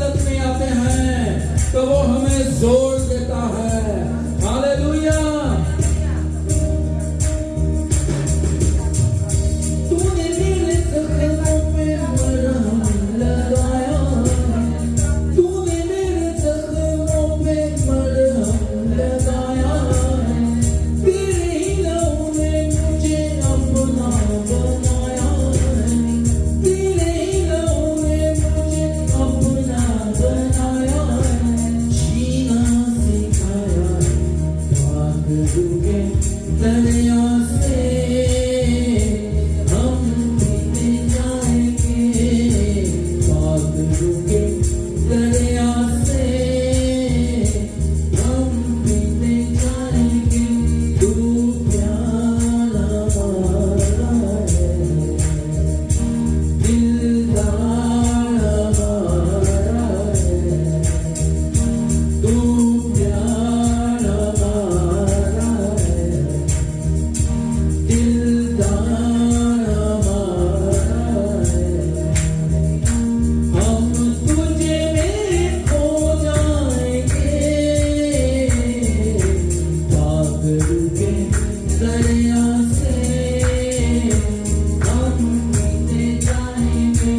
हालत में आते हैं तो वो हमें जोड़ देता है। हालेलुया। तूने मेरे जख्मों पे मरहम लगाया, तूने मेरे जख्मों पे मरहम लगाया, तेरे ही लहू ने मुझे अपना बनाया, तेरे ही लहू ने मुझे अपना बनाया, जीना सिखाया, भाग डूबे दरिया से हम पीते जाएंगे, भाग डूबे दरिया से हम पीते जाएंगे, तू प्यारा हमारा है, दिलदार हमारा है, तू प्यारा हमारा है, दिलदार हमारा है। हम तुझे में खो जाएंगे, भाग डूबे दरिया से हम पीते जाएंगे।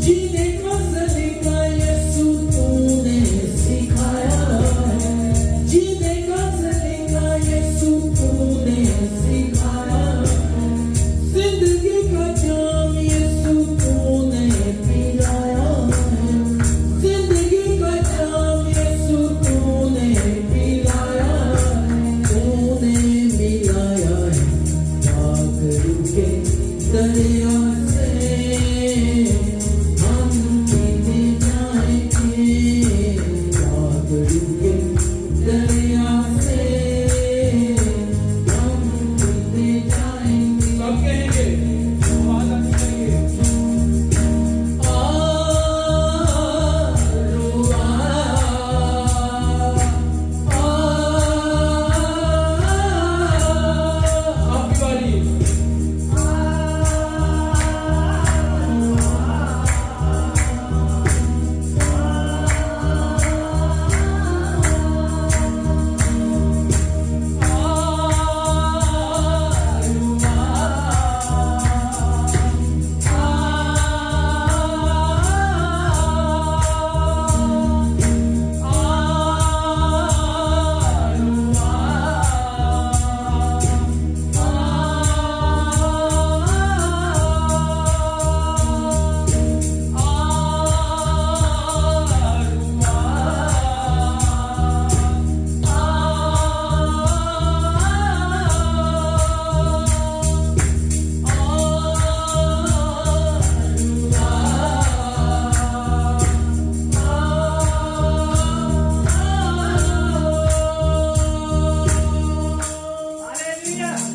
जीने का सलीका यीशु तूने सिखाया, जीने का सलीका यीशु तूने सिखाया, जिंदगी का जाम यीशु तूने पिलाया, जिंदगी का जाम यीशु तूने पिलाया, तूने मिलाया है भाग रुके दरिया से हम पीते जाएंगे, भाग रुके दरिया से हम पीते जाएंगे। सब कहेंगे, आवाज आनी चाहिए। आपकी बारी।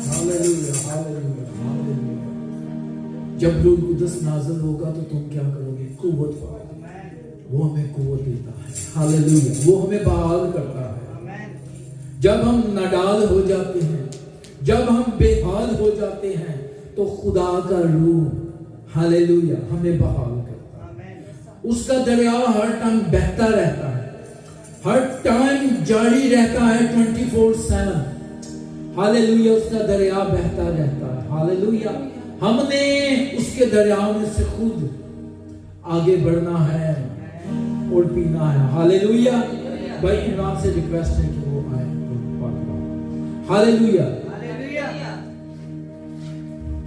Hallelujah, hallelujah, hallelujah. जब रूह कुदस नाज़िल होगा तो तुम क्या करोगे? कुव्वत पाओगे। वो हमें कुव्वत देता है। हालेलुया। वो हमें बहाल करता है। जब हम नाडाल हो जाते हैं, जब हम बेहाल हो जाते हैं, तो खुदा का रूह हालेलुया हमें बहाल करता है। उसका दरिया हर टाइम बहता रहता है, हर टाइम जारी रहता है 24/7। हालेलुया। उसका दरिया बहता रहता है। हालेलुया। हमने उसके दरिया में से खुद आगे बढ़ना है और पीना है। हालेलुया। भाई इमरान से रिक्वेस्ट है कि वो आए। हालेलुया।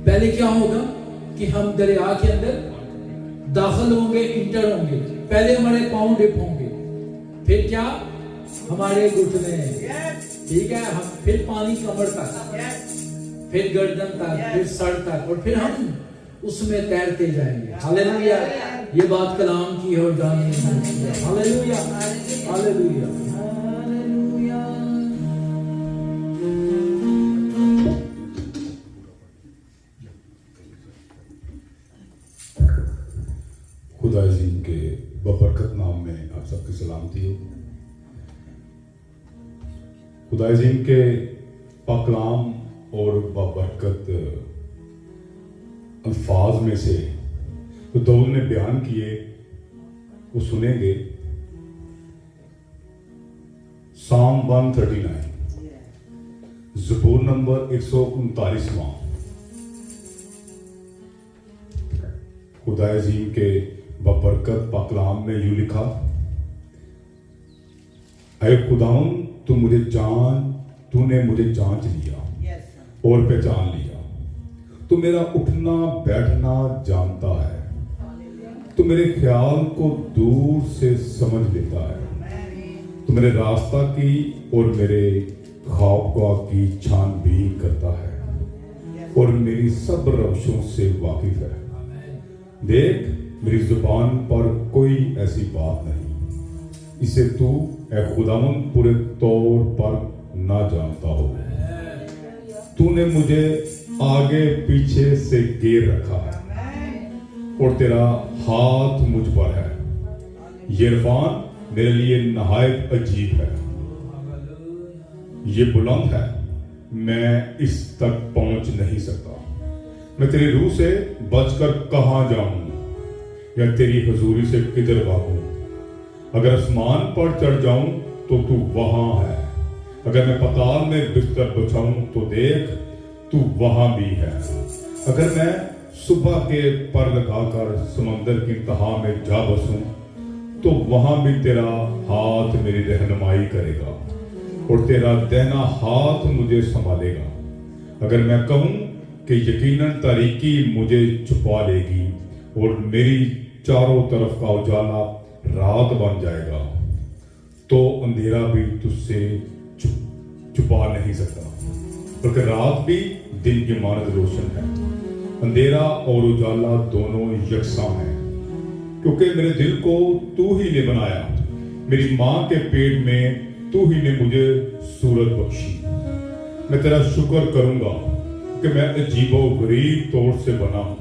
पहले क्या होगा कि हम दरिया के अंदर दाखिल होंगे, इंटर होंगे। पहले हमारे पांव डिप होंगे, फिर क्या हमारे घुटने, ठीक है, हम फिर पानी कमर तक, फिर गर्दन तक, फिर सर तक, और फिर हम उसमें तैरते जाएंगे। हालेलुया। ये बात कलाम की है और जानने की है। Hallelujah, hallelujah, hallelujah. खुदा अज़ीम के बबरकत नाम में आप सबकी सलामती हो। खुदा अज़ीम के पाकलाम और बबरकत अल्फाज में से जो दाऊद ने बयान किए वो सुनेंगे। साम 139, ज़बूर नंबर 139वां। खुदा अज़ीम के बबरकत पाकलाम में यूं लिखा, ऐ खुदावन तूने मुझे जांच लिया और पहचान लिया। तू मेरा उठना बैठना जानता है। तू मेरे ख्याल को दूर से समझ लेता है। तू मेरे रास्ता की और मेरे ख्वाबगाह की छानबीन करता है और मेरी सब रवशों से वाकिफ है। देख, मेरी जुबान पर कोई ऐसी बात नहीं इसे तू ऐ खुदावन पूरे तौर पर ना जानता हो। तूने मुझे आगे पीछे से घेर रखा है और तेरा हाथ मुझ पर है। ये इरफान मेरे लिए नहायत अजीब है। ये बुलंद है, मैं इस तक पहुंच नहीं सकता। मैं तेरी रूह से बचकर कहां जाऊं या तेरी हजूरी से किधर भागूं। अगर आसमान पर चढ़ जाऊं तो तू वहां है। अगर मैं पाताल में बिस्तर बिछाऊं तो देख तू वहां भी है। अगर मैं सुबह के पर लगाकर समंदर की तहा में जा बसूं तो वहां भी तेरा हाथ मेरी रहनुमाई करेगा और तेरा दाहिना हाथ मुझे संभालेगा। अगर मैं कहूं कि यकीनन तारीकी मुझे छुपा लेगी और मेरी चारों तरफ का उजाला रात बन जाएगा, तो अंधेरा भी तुझसे छुपा नहीं सकता, क्योंकि रात भी दिन की मानद रोशन है। अंधेरा और उजाला दोनों यकसा हैं, क्योंकि मेरे दिल को तू ही ने बनाया। मेरी मां के पेट में तू ही ने मुझे सूरत बख्शी। मैं तेरा शुक्र करूंगा कि मैं अजीबो गरीब तौर से बना हूं।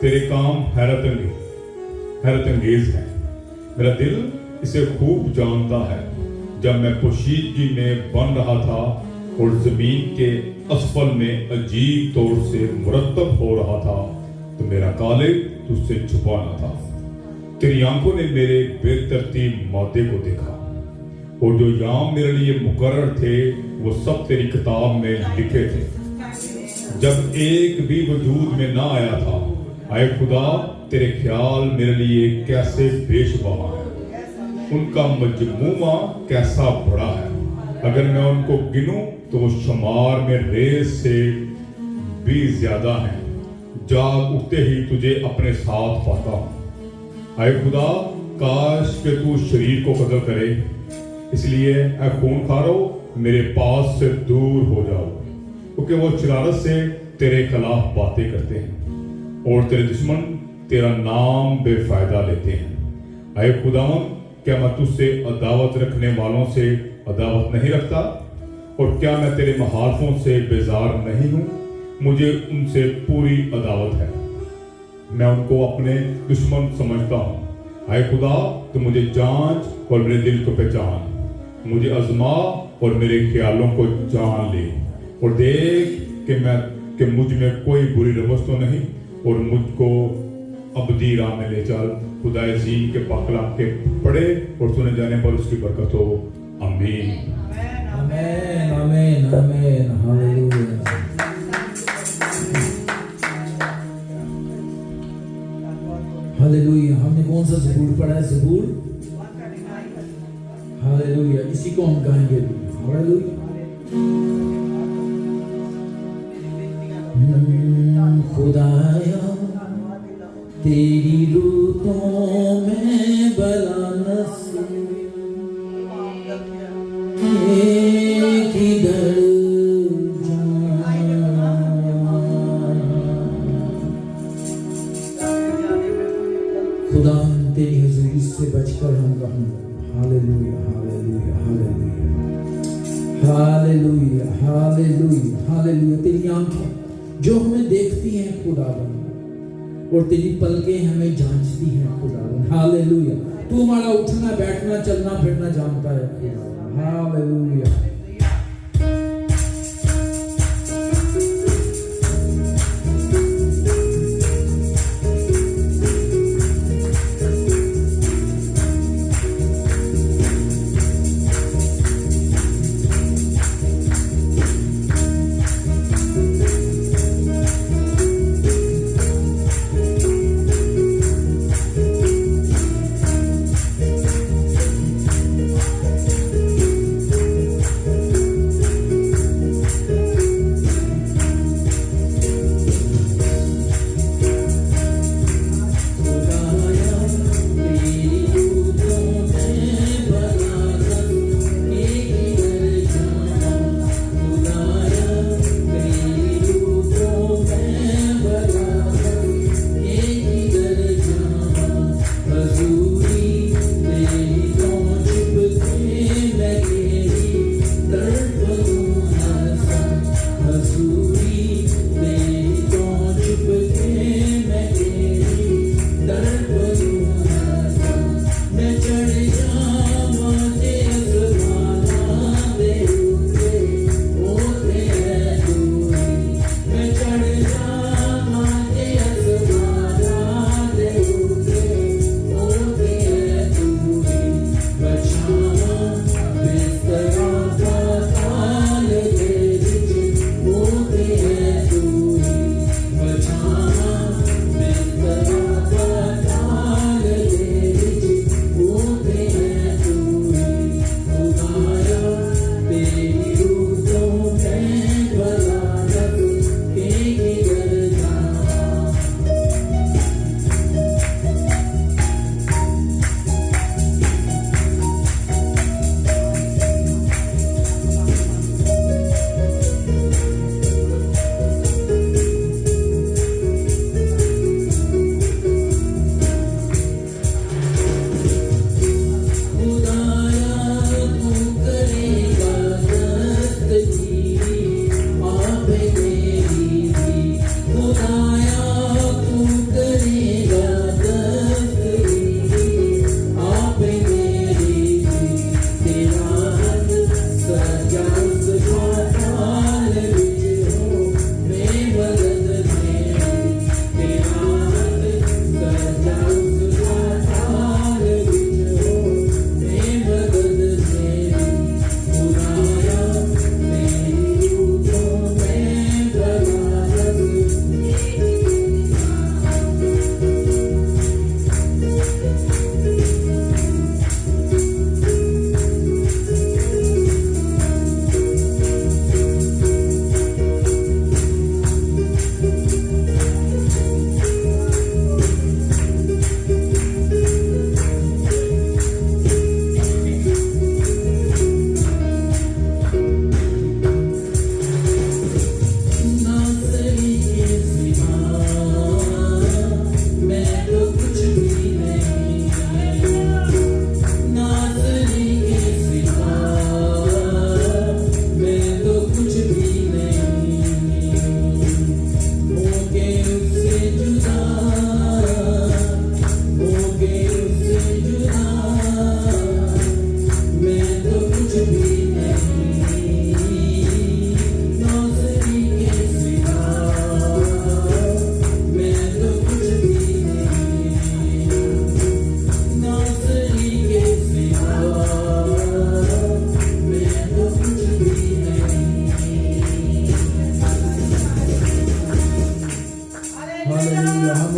तेरे काम हैरत अंगेज है। मेरा दिल इसे खूब जानता है। जब मैं पोशीदगी में बन रहा था और जमीन के असफल में अजीब तौर से मुरतब हो रहा था, तो मेरा कालिब तुझसे छुपा न था। तेरी आंखों ने मेरे बेतरतीब मादे को देखा और जो याम मेरे लिए मुकर्रर थे वो सब तेरी किताब में लिखे थे, जब एक भी वजूद में ना आया था। आए खुदा, तेरे ख्याल मेरे लिए कैसे बेशबहा है। उनका मजमूमा कैसा बड़ा है। अगर मैं उनको गिनूं तो वो शुमार में रेस से भी ज्यादा है। जाग उठते ही तुझे अपने साथ पाता हूं। आए खुदा, काश के तू शरीर को कदर करे, इसलिए ऐ खूनखारो मेरे पास से दूर हो जाओ, क्योंकि वो शरारत से तेरे खिलाफ बातें करते हैं और तेरे दुश्मन तेरा नाम बेफायदा लेते हैं। आए खुदावन, क्या मैं तुझसे अदावत रखने वालों से अदावत नहीं रखता? और क्या मैं तेरे महारफों से बेजार नहीं हूं? मुझे उनसे पूरी अदावत है। मैं उनको अपने दुश्मन समझता हूं। आए खुदा, तू मुझे जांच और मेरे दिल को पहचान। मुझे आजमा और मेरे ख्यालों को जान ले और देख कि मुझ में कोई बुरी रवस तो नहीं और मुझको अबदी राह में ले चल। खुदा अज़ीम के पाकलाम के पढ़े और सुने जाने पर उसकी बरकत हो। आमीन, आमीन, आमीन, आमीन, हालेलुया। हालेलुया। हमने कौन सा ज़बूर पढ़ा है? ज़बूर, हालेलुया। इसी को हम गाएंगे। हालेलुया। खुदाया तेरी रूतों में बला नसीब किधर खुदा, तेरी हजूरी से बचकर हम रहूं। Hallelujah, hallelujah, hallelujah, hallelujah, hallelujah, hallelujah. तेरी आंखें जो हमें देखती हैं खुदाबंद, और तेरी पलकें हमें जांचती हैं खुदावन। हालेलुया। तू हमारा उठना बैठना चलना फिरना जानता है खुदावन। हालेलुया।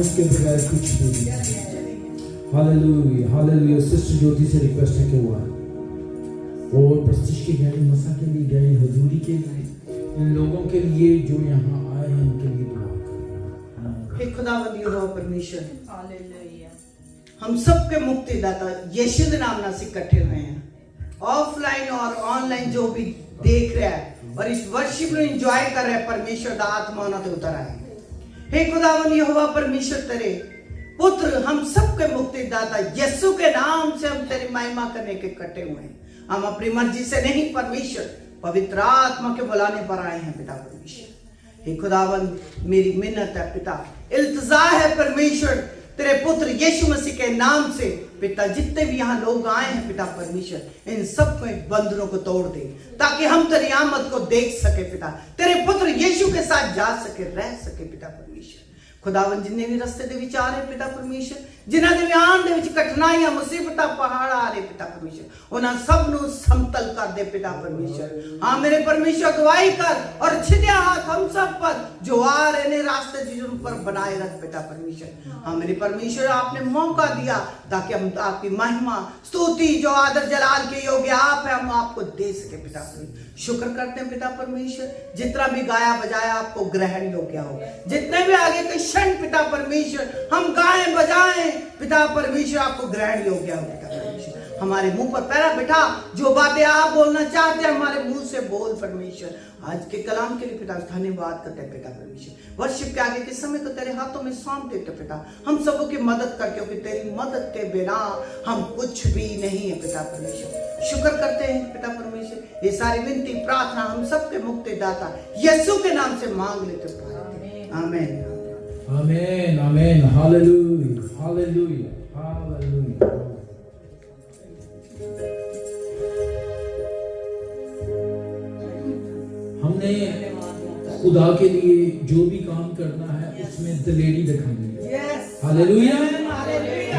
उसके बगैर कुछ नहीं है। Hallelujah hallelujah. सिस्टर ज्योति से रिक्वेस्ट है कि वो आए और प्रस्तिश के गए, मसा के लिए गए, हजूरी के लिए, इन लोगों के लिए जो यहाँ आए हैं उनके लिए दुआ करें। हे खुदावंद यहोवा परमेश्वर, हालेलुया। हम सबके मुक्तिदाता यीशु के नाम से इकट्ठे हुए हैं, ऑफलाइन और ऑनलाइन जो भी देख रहा है और इस वर्शिप में एंजॉय कर रहा है, परमेश्वर दा आत्मा ना तो उतर आए। हे खुदावंद यहोवा परमेश्वर, तेरे पुत्र हम सबके मुक्तिदाता यीशु के नाम से हम तेरी महिमा करने के इकट्ठे हुए हैं। हम अपनी मर्जी से नहीं परमेश्वर, पवित्र आत्मा के बुलाने पर आए हैं पिता परमेश्वर। हे खुदावंद, मेरी मिन्नत है पिता, इल्तिजा है परमेश्वर तेरे पुत्र यीशु मसीह के नाम से पिता, जितने भी यहाँ लोग आए हैं पिता परमेश्वर, इन सब में बंधनों को तोड़ दे, ताकि हम तेरी आमद को देख सके पिता, तेरे पुत्र यीशु के साथ जा सके, रह सके पिता परमेश्वर। खुदावन जिन्हें भी रस्ते दे विच आ रहे पिता परमेश्वर, जिन्हां दे आन दे विच कठिनाइयां मुसीबतां पहाड़ आ रहे पिता परमेश्वर, उन्हां सब नूं समतल कर दे पिता परमेश्वर। हाँ मेरे परमेश्वर अगुवाई कर और छिद्या हाथ हम सब पर जो आ रहे ने रास्ते जिन पर बनाए रख पिता परमेश्वर। हाँ मेरे परमेश्वर आपने मौका दिया ताकि हम आपकी महिमा स्तुति जो आदर जलाल के योग्य आप है, हम आपको दे सके पिता परमेश्वर। शुक्र करते हैं पिता परमेश्वर, जितना भी गाया बजाया आपको ग्रहण योग्य हो, जितने भी आगे के क्षण पिता परमेश्वर हम गाएं बजाएं पिता परमेश्वर आपको ग्रहण योग्य हो पिता परमेश्वर। हमारे मुंह पर पैरा बिठा, जो बातें आप बोलना चाहते हैं हमारे मुंह से बोल परमेश्वर। आज के कलाम के लिए पिता धन्यवाद करते हैं पिता परमेश्वर। वर्शिप के आगे के समय को तेरे हाथों में सौंप देते पिता, हम सबों की मदद कर, क्योंकि तेरी मदद के बिना हम कुछ भी नहीं है पिता परमेश्वर। शुक्र करते हैं पिता परमेश्वर, ये सारी विनती प्रार्थना हम सबके मुक्तिदाता यीशु के नाम से मांग लेते आमीन आमीन आमीन। Hallelujah hallelujah hallelujah. हमने खुदा के लिए जो भी काम करना है उसमें दिलेरी दिखानी है। हालेलुया।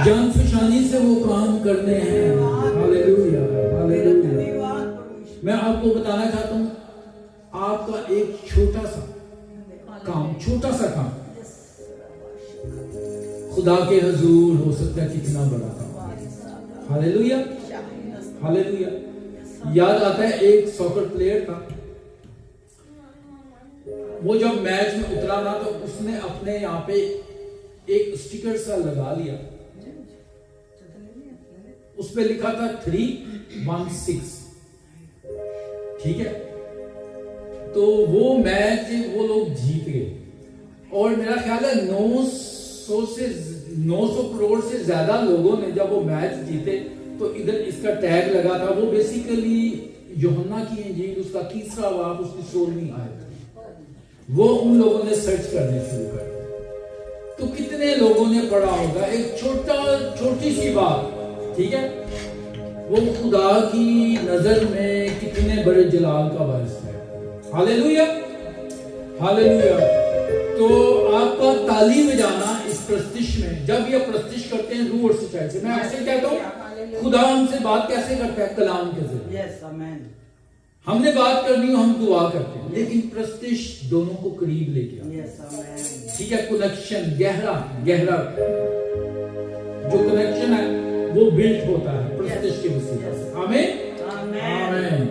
जान फशानी से वो काम करने हैं। Hallelujah hallelujah. मैं आपको बताना चाहता हूँ, आपका एक छोटा सा काम खुदा के हजूर हो सकता है कितना बड़ा काम। Hallelujah hallelujah. याद आता है एक सॉकर प्लेयर था, वो जब मैच में उतरा ना तो उसने अपने यहाँ पे एक स्टिकर सा लगा लिया, उस पे लिखा था 316। ठीक है, तो वो मैच वो लोग जीत गए और मेरा ख्याल है 900 करोड़ से ज्यादा लोगों ने जब वो मैच जीते तो इधर इसका टैग लगा था। वो बेसिकली यूहन्ना की इंजील उसका 3रा बाब उसकी 16वीं आयत। वो उन लोगों ने सर्च करने शुरू कर दिया, तो कितने लोगों ने पढ़ा होगा। एक छोटी सी बात, ठीक है, वो खुदा की नजर में कितने बड़े जलाल का वारिस है। Hallelujah hallelujah. तो आपका तालीम में जाना इस प्रस्तिश में, जब ये प्रस्तिश करते हैं रूह और सच्चाई से, मैं अक्सर कहता हूँ खुदा हमसे बात कैसे करता है, कलाम के जरिए। हमने बात करनी हो हम दुआ करते हैं, लेकिन प्रस्तिश दोनों को करीब लेके आता। ठीक है, कनेक्शन गहरा जो कनेक्शन है वो बिल्ड होता है प्रस्तिश के वसीले से। आमीन आमीन।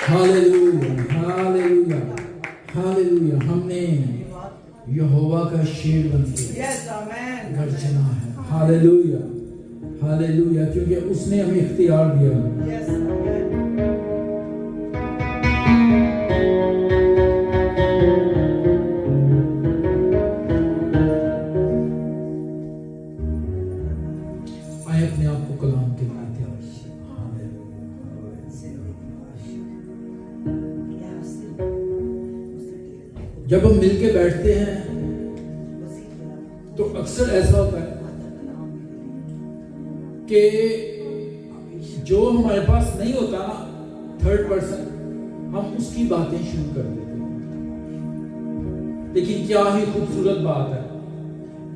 Hallelujah, hallelujah, hallelujah. हमने यहोवा का शेर बनके Yes, amen. गर्जना है। हालेलुया, हालेलुया, क्योंकि उसने हमें इख्तियार दिया। Yes, amen. आए अपने आप को कलाम के लिए तैयार कीजिए। जब हम मिलके बैठते हैं तो अक्सर ऐसा होता है कि जो हमारे पास नहीं होता ना, थर्ड पर्सन, हम उसकी बातें शुरू कर देते हैं। लेकिन क्या ही खूबसूरत बात है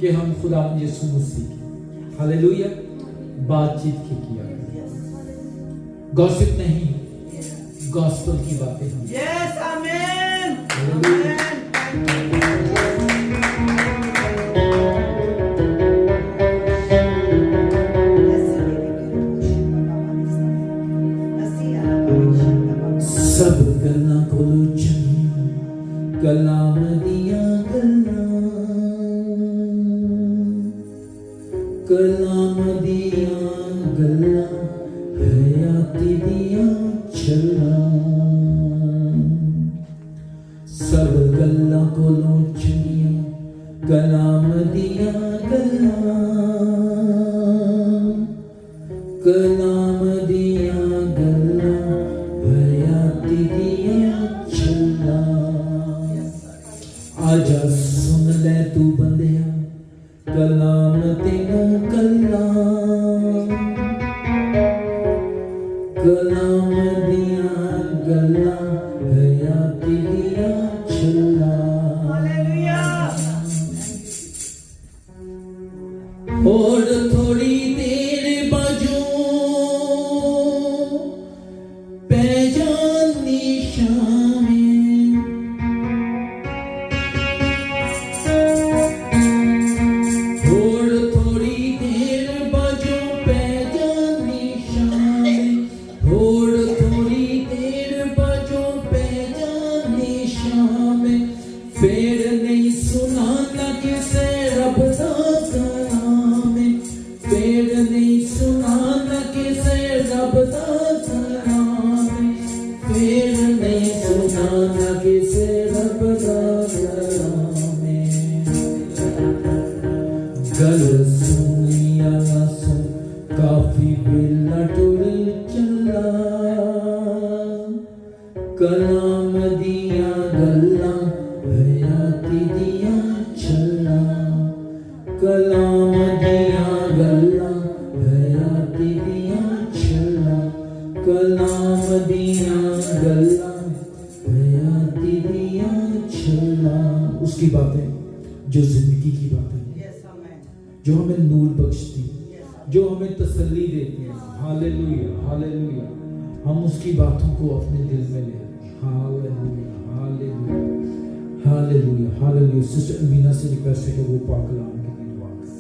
कि हम खुदा यीशु मसीह की, हालेलुया, बातचीत की किया करें। गॉसिप नहीं, गॉस्पेल की बातें हम। Yes, amen. Hallelujah. Amen. सब गल्लां कोलों चंगियां कलाम दियां गल्लां, कलाम दियां गल्लां हयाती दियां छल्लां। सब गल्लां कोलों चंगियां कलाम दियां गल्लां, कलाम दियां गल्लां हयाती दियां छल्लां। आजा सुन ले तू बंदिया कलाम तेनू कल्लां, कलाम दियां गल्लां हयाती दियां छल्लां। और थोड़ी देर बाजू पै जानी शामें, और थोड़ी देर बाजू पै जानी शामें, और थोड़ी देर बाजू पै जानी शामें। फिर नहीं सुनाना किसे रब दा कलाम, फिर नहीं सुनाना किसे रब दा कलाम, फिर नहीं सुनाना किसे रब दा कलाम। गल सुनिया ना सुन काफी बेला टुर चला, कलाम दियां गल्लां हयाती दियां छल्लां, कलाम दियां गल्लां हयाती दियां छल्लां, कलाम दियां गल्लां हयाती दियां छल्लां। उसकी बातें जो जिंदगी की बातें, Yes, amen. जो हमें नूर बख्शती, Yes, जो हमें तसल्ली देती है। Hallelujah, hallelujah. हम उसकी बातों को अपने दिल में ले लें। Hallelujah, hallelujah, hallelujah, hallelujah. Sister Amina से रिक्वेस्ट है कि वो पाक कलाम के लिए दुआ करें।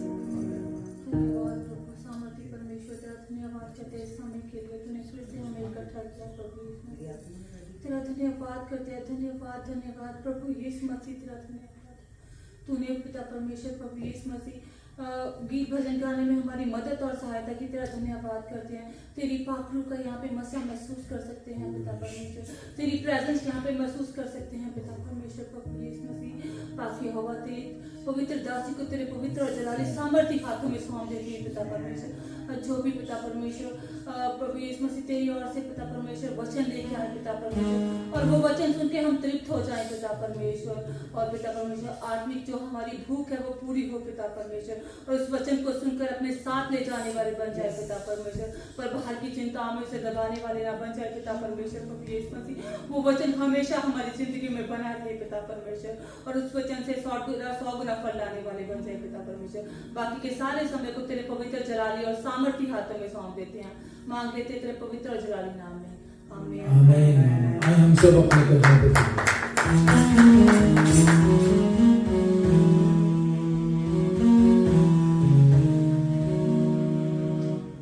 धन्यवाद प्रभु सामर्थी परमेश्वर तेरा धन्यवाद करते हैं इस समय के लिए तूने फिर से हमें इकट्ठा किया प्रभु यीशु मसीह। तेरा धन्यवाद करते हैं, धन्यवाद धन्यवाद प्रभु यीशु मसीह, तेरा धन्यवाद। तूने पिता परमेश्वर प्रभु यीशु मसीह गीत भजन गाने में हमारी मदद और सहायता की, तेरा धन्यवाद करते हैं। तेरी पाक रूह का यहाँ पे मसा महसूस कर सकते हैं पिता परमेश्वर, तेरी प्रेजेंस यहाँ पे महसूस कर सकते हैं पिता परमेश्वर प्रभु यीशु मसीह। पाक यहोवा तेरी पवित्र दासी को तेरे पवित्र और जलाली सामर्थी हाथों में सौंप देती है पिता परमेश्वर। जो भी पिता परमेश्वर प्रभु यीशु मसीह तेरी ओर से पिता परमेश्वर वचन लेके आए पिता परमेश्वर, और वो वचन सुन के हम तृप्त हो जाए पिता परमेश्वर। और पिता परमेश्वर आत्मिक जो हमारी भूख है वो पूरी हो पिता परमेश्वर, और उस वचन को सुनकर अपने साथ ले जाने वाले बन जाए पिता परमेश्वर, पर बाहर की चिंताओं में उसे दबाने वाले ना बन जाए पिता परमेश्वर प्रभु यीशु मसीह। वो वचन हमेशा हमारी जिंदगी में बना रहे पिता परमेश्वर, और उस वचन से 100 गुना फल लाने वाले बन जाए पिता परमेश्वर। बाकी के सारे समय को तेरे पवित्र जलाली और सामर्थी हाथों में सौंप देते हैं, मांग लेते तेरे पवित्र और जलाली नाम में, आमीन। आमीन। आइए हम सब अपने कदमों पे झुकें।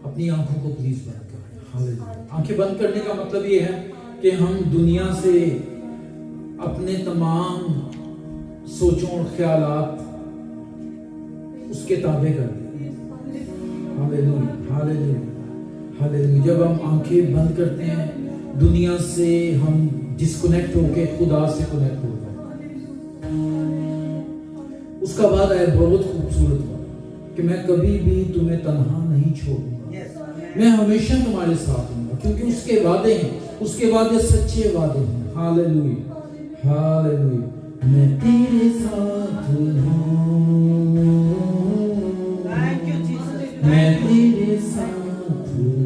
अपनी आंखों को प्लीज बंद करें। हालेलुया। आंखें बंद करने का मतलब ये है कि हम दुनिया से अपने तमाम सोचों और ख्यालात उसके ताबे कर दें। Hallelujah, hallelujah, hallelujah. जब हम आंखें बंद करते हैं, दुनिया से हम डिस्कनेक्ट होके खुदा से कनेक्ट हो जाते हैं। उसका बाद है बहुत खूबसूरत बात कि मैं कभी भी तुम्हें तन्हा नहीं छोड़ूंगा, मैं हमेशा तुम्हारे साथ हूँ, क्योंकि उसके वादे हैं, उसके वादे सच्चे वादे हैं। Hallelujah, hallelujah. मैं तेरे साथ हूँ, Thank you, Jesus. मैं तेरे साथ हूँ।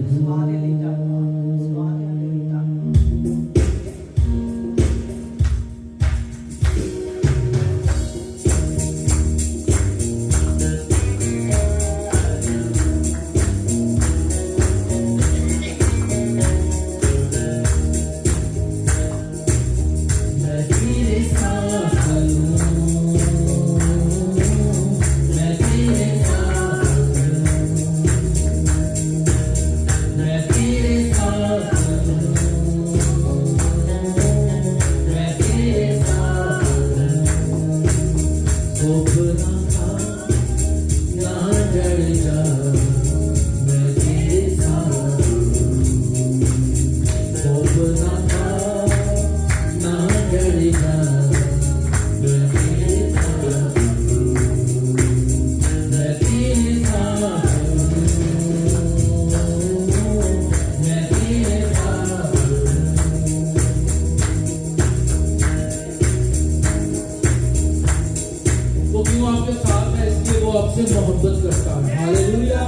मोहब्बत करता है। हालेलुया।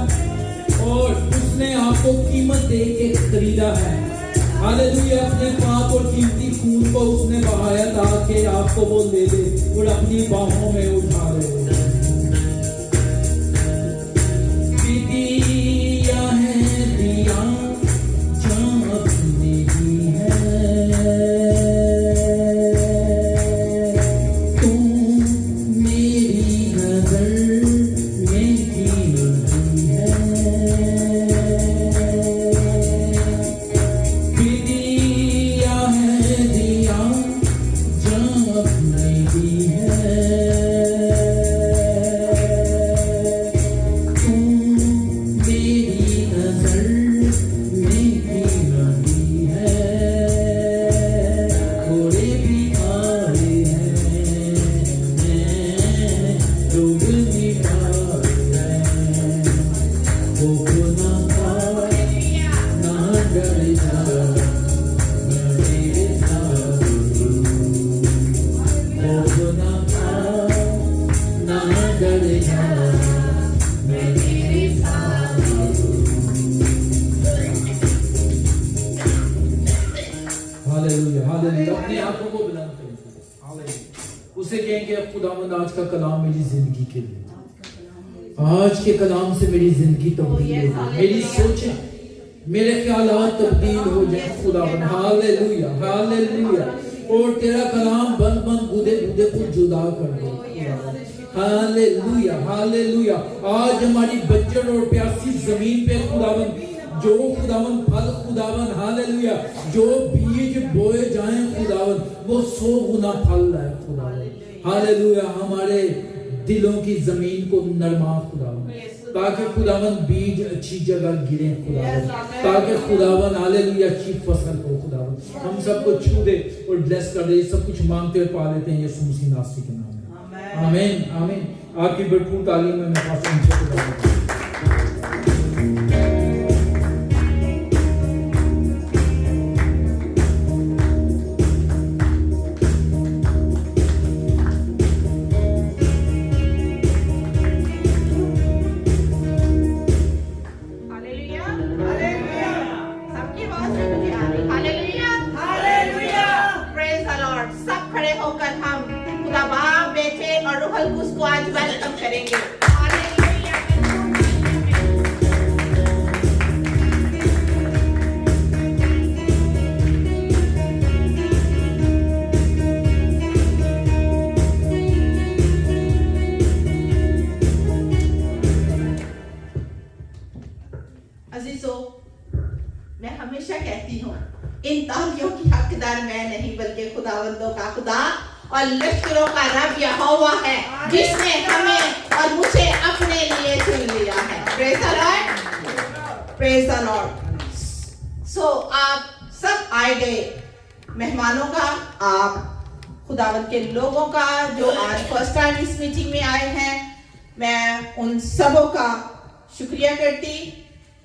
और उसने आपको कीमत दे के खरीदा है। हालेलुया। अपने पाप और कीमती खून को उसने बहाया ताकि आपको वो ले ले और अपनी बाहों में उठा ले। दिया है दिया जहाँ अपनी दी है, तुम मेरी नजर में कीमती है। दिया है दिया जहाँ अपनी दी है, अपने आंखों को बुलंद करें, उसे कहेंगे अब खुदावंद आज का कलाम मेरी जिंदगी के लिए, आज के कलाम से मेरी जिंदगी तब्दील हो जाए, मेरी सोचें मेरे ख्यालात तब्दील हो जाए खुदावंद। Hallelujah, hallelujah. और तेरा कलाम बन बन गुदे गुदे को जुदा कर दे। Hallelujah, hallelujah. आज हमारी बंजर और प्यासी जमीन पे खुदावंद जो खुदावन फल खुदावन हालेलुया जो बीज बोए जाएं खुदावन वो 100 गुना फल लाए खुदावन। हालेलुया। हमारे दिलों की जमीन को नरमा खुदावन, ताकि खुदावन बीज अच्छी जगह गिरे खुदावन, ताकि खुदावन हालेलुया अच्छी फसल हो खुदावन। हम सबको छू दे और ब्लेस कर दे। सब कुछ मांगते हुए पा लेते हैं यीशु मसीह नासरी के नाम में। आमीन, आमीन। आपकी भरपूर तालीम में मैं पास उसको आज वेलकम करेंगे। अजीजों, मैं हमेशा कहती हूँ इन तालियों की हकदार मैं नहीं बल्कि खुदावंदों का खुदा और लश्करों का रब यहोवा है, जिसने हमें और मुझे अपने लिए चुन लिया है। Praise the Lord, praise the Lord. So आप सब आए गए मेहमानों का, आप खुदावंद के लोगों का जो आज फर्स्ट टाइम इस मीटिंग में आए हैं, मैं उन सबों का शुक्रिया करती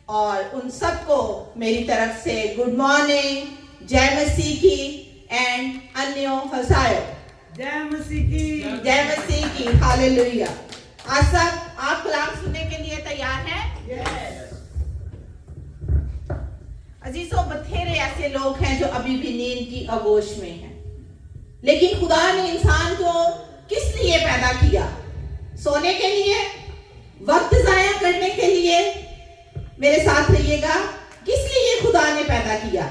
और उन सबको मेरी तरफ से गुड मॉर्निंग, जय मसीह की एंड अन्यो हसायो, जय मसीह की, जय मसीह की, हालेलुया। आज सब आप कलाम सुनने के लिए तैयार हैं? अजीजों, बथेरे ऐसे लोग हैं जो अभी भी नींद की आगोश में हैं, लेकिन खुदा ने इंसान को किस लिए पैदा किया? सोने के लिए, वक्त जाया करने के लिए? मेरे साथ रहिएगा। किस लिए खुदा ने पैदा किया?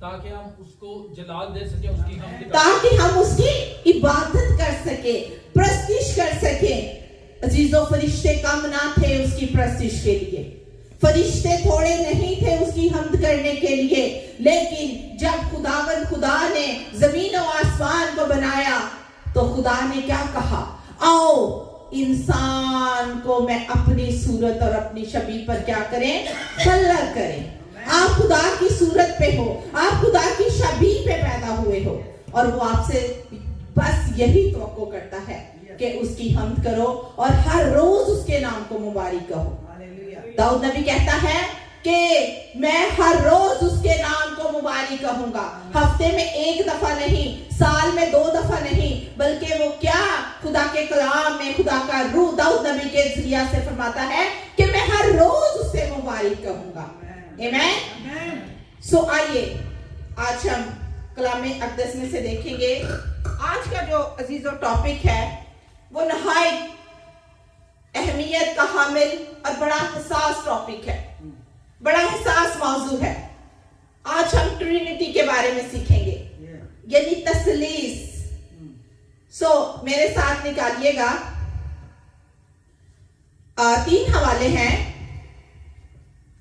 ताकि हम उसको जलाल दे सके, उसकी हमद कर ताकि हम उसकी इबादत कर सके, प्रस्तिश कर सके। अजीजों, फरिश्ते कम ना थे उसकी प्रस्तिश के लिए, फरिश्ते थोड़े नहीं थे उसकी हमद करने के लिए, लेकिन जब खुदा ने जमीन और आसमान को बनाया तो खुदा ने क्या कहा? आओ इंसान को मैं अपनी सूरत और अपनी छवि पर क्या करें? खलक करें। आप खुदा की सूरत पे हो, आप खुदा की छवि पे पैदा हुए हो, और वो आपसे बस यही तवक्को करता है कि उसकी हमद करो और हर रोज उसके नाम को मुबारक कहो। दाऊद नबी कहता है कि मैं हर रोज उसके नाम को मुबारक कहूंगा, हफ्ते में एक दफा नहीं, साल में 2 दफा नहीं, बल्कि वो क्या खुदा के कलाम में खुदा का रूह दाऊद नबी के जरिया से फरमाता है कि मैं हर रोज उससे मुबारक कहूंगा। आमीन। सो आइए आज हम कलाम अक़दस में से देखेंगे। आज का जो अजीजों टॉपिक है वो नहायत अहमियत का हामिल और बड़ा हसास टॉपिक है, बड़ा हसास मौजू है। आज हम ट्रिनिटी के बारे में सीखेंगे, यानी तसलीस। सो मेरे साथ निकालिएगा 3 हवाले हैं।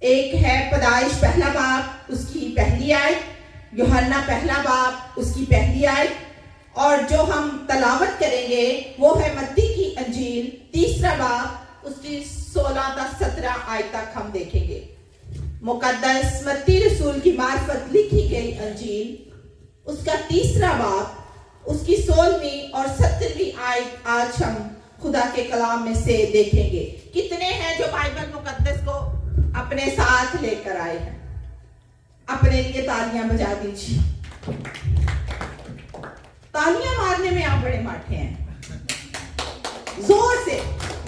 एक है पैदाइश पहला बाब उसकी पहली आयत, यूहन्ना पहला बाब उसकी पहली आयत, और जो हम तलावत करेंगे वो है मत्ती की अंजील तीसरा बाब उसकी 16 से 17 आयत तक हम देखेंगे। मुकद्दस मत्ती रसूल की मार्फत लिखी गई अंजील उसका तीसरा बाब उसकी 16वीं और 17वीं आयत आज हम खुदा के कलाम में से देखेंगे। कितने हैं जो बाइबल मुकद्दस को अपने साथ लेकर आए हैं? अपने लिए तालियां बजा दीजिए। तालियां मारने में आप बड़े माठे हैं, जोर से।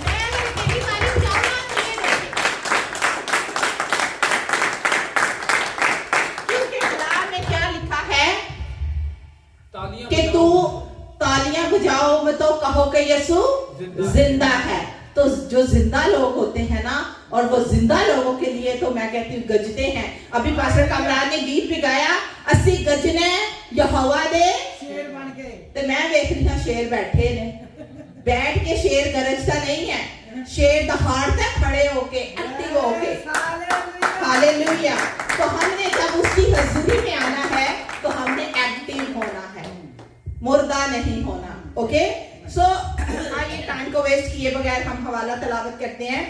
मैं अगर मेरी तारीफ चाहूं आप ये देखें, क्योंकि कलाम में क्या लिखा है तालियां कि तू तालियां बजाओ मैं तो कहो कि यीशु जिंदा है। तो जो जिंदा लोग होते हैं ना, और वो जिंदा लोगों के लिए तो मैं कहती हूँ गजते हैं। अभी पास्टर कामरान ने गीत भी गाया, 80 गजने यहोवा दे शेर बन के। तो मैं देख रही हूँ शेर बैठे ने, बैठ के शेर गरजता नहीं है, शेर दहाड़ता खड़े होके, एक्टिव होके। हालेलुया। तो हमने जब उसकी हजूरी में आना है तो हमने एक्टिव होना है, मुर्दा नहीं होना। ओके, सो आइए टाइम को वेस्ट किए बगैर हम हवाला तलावत करते हैं।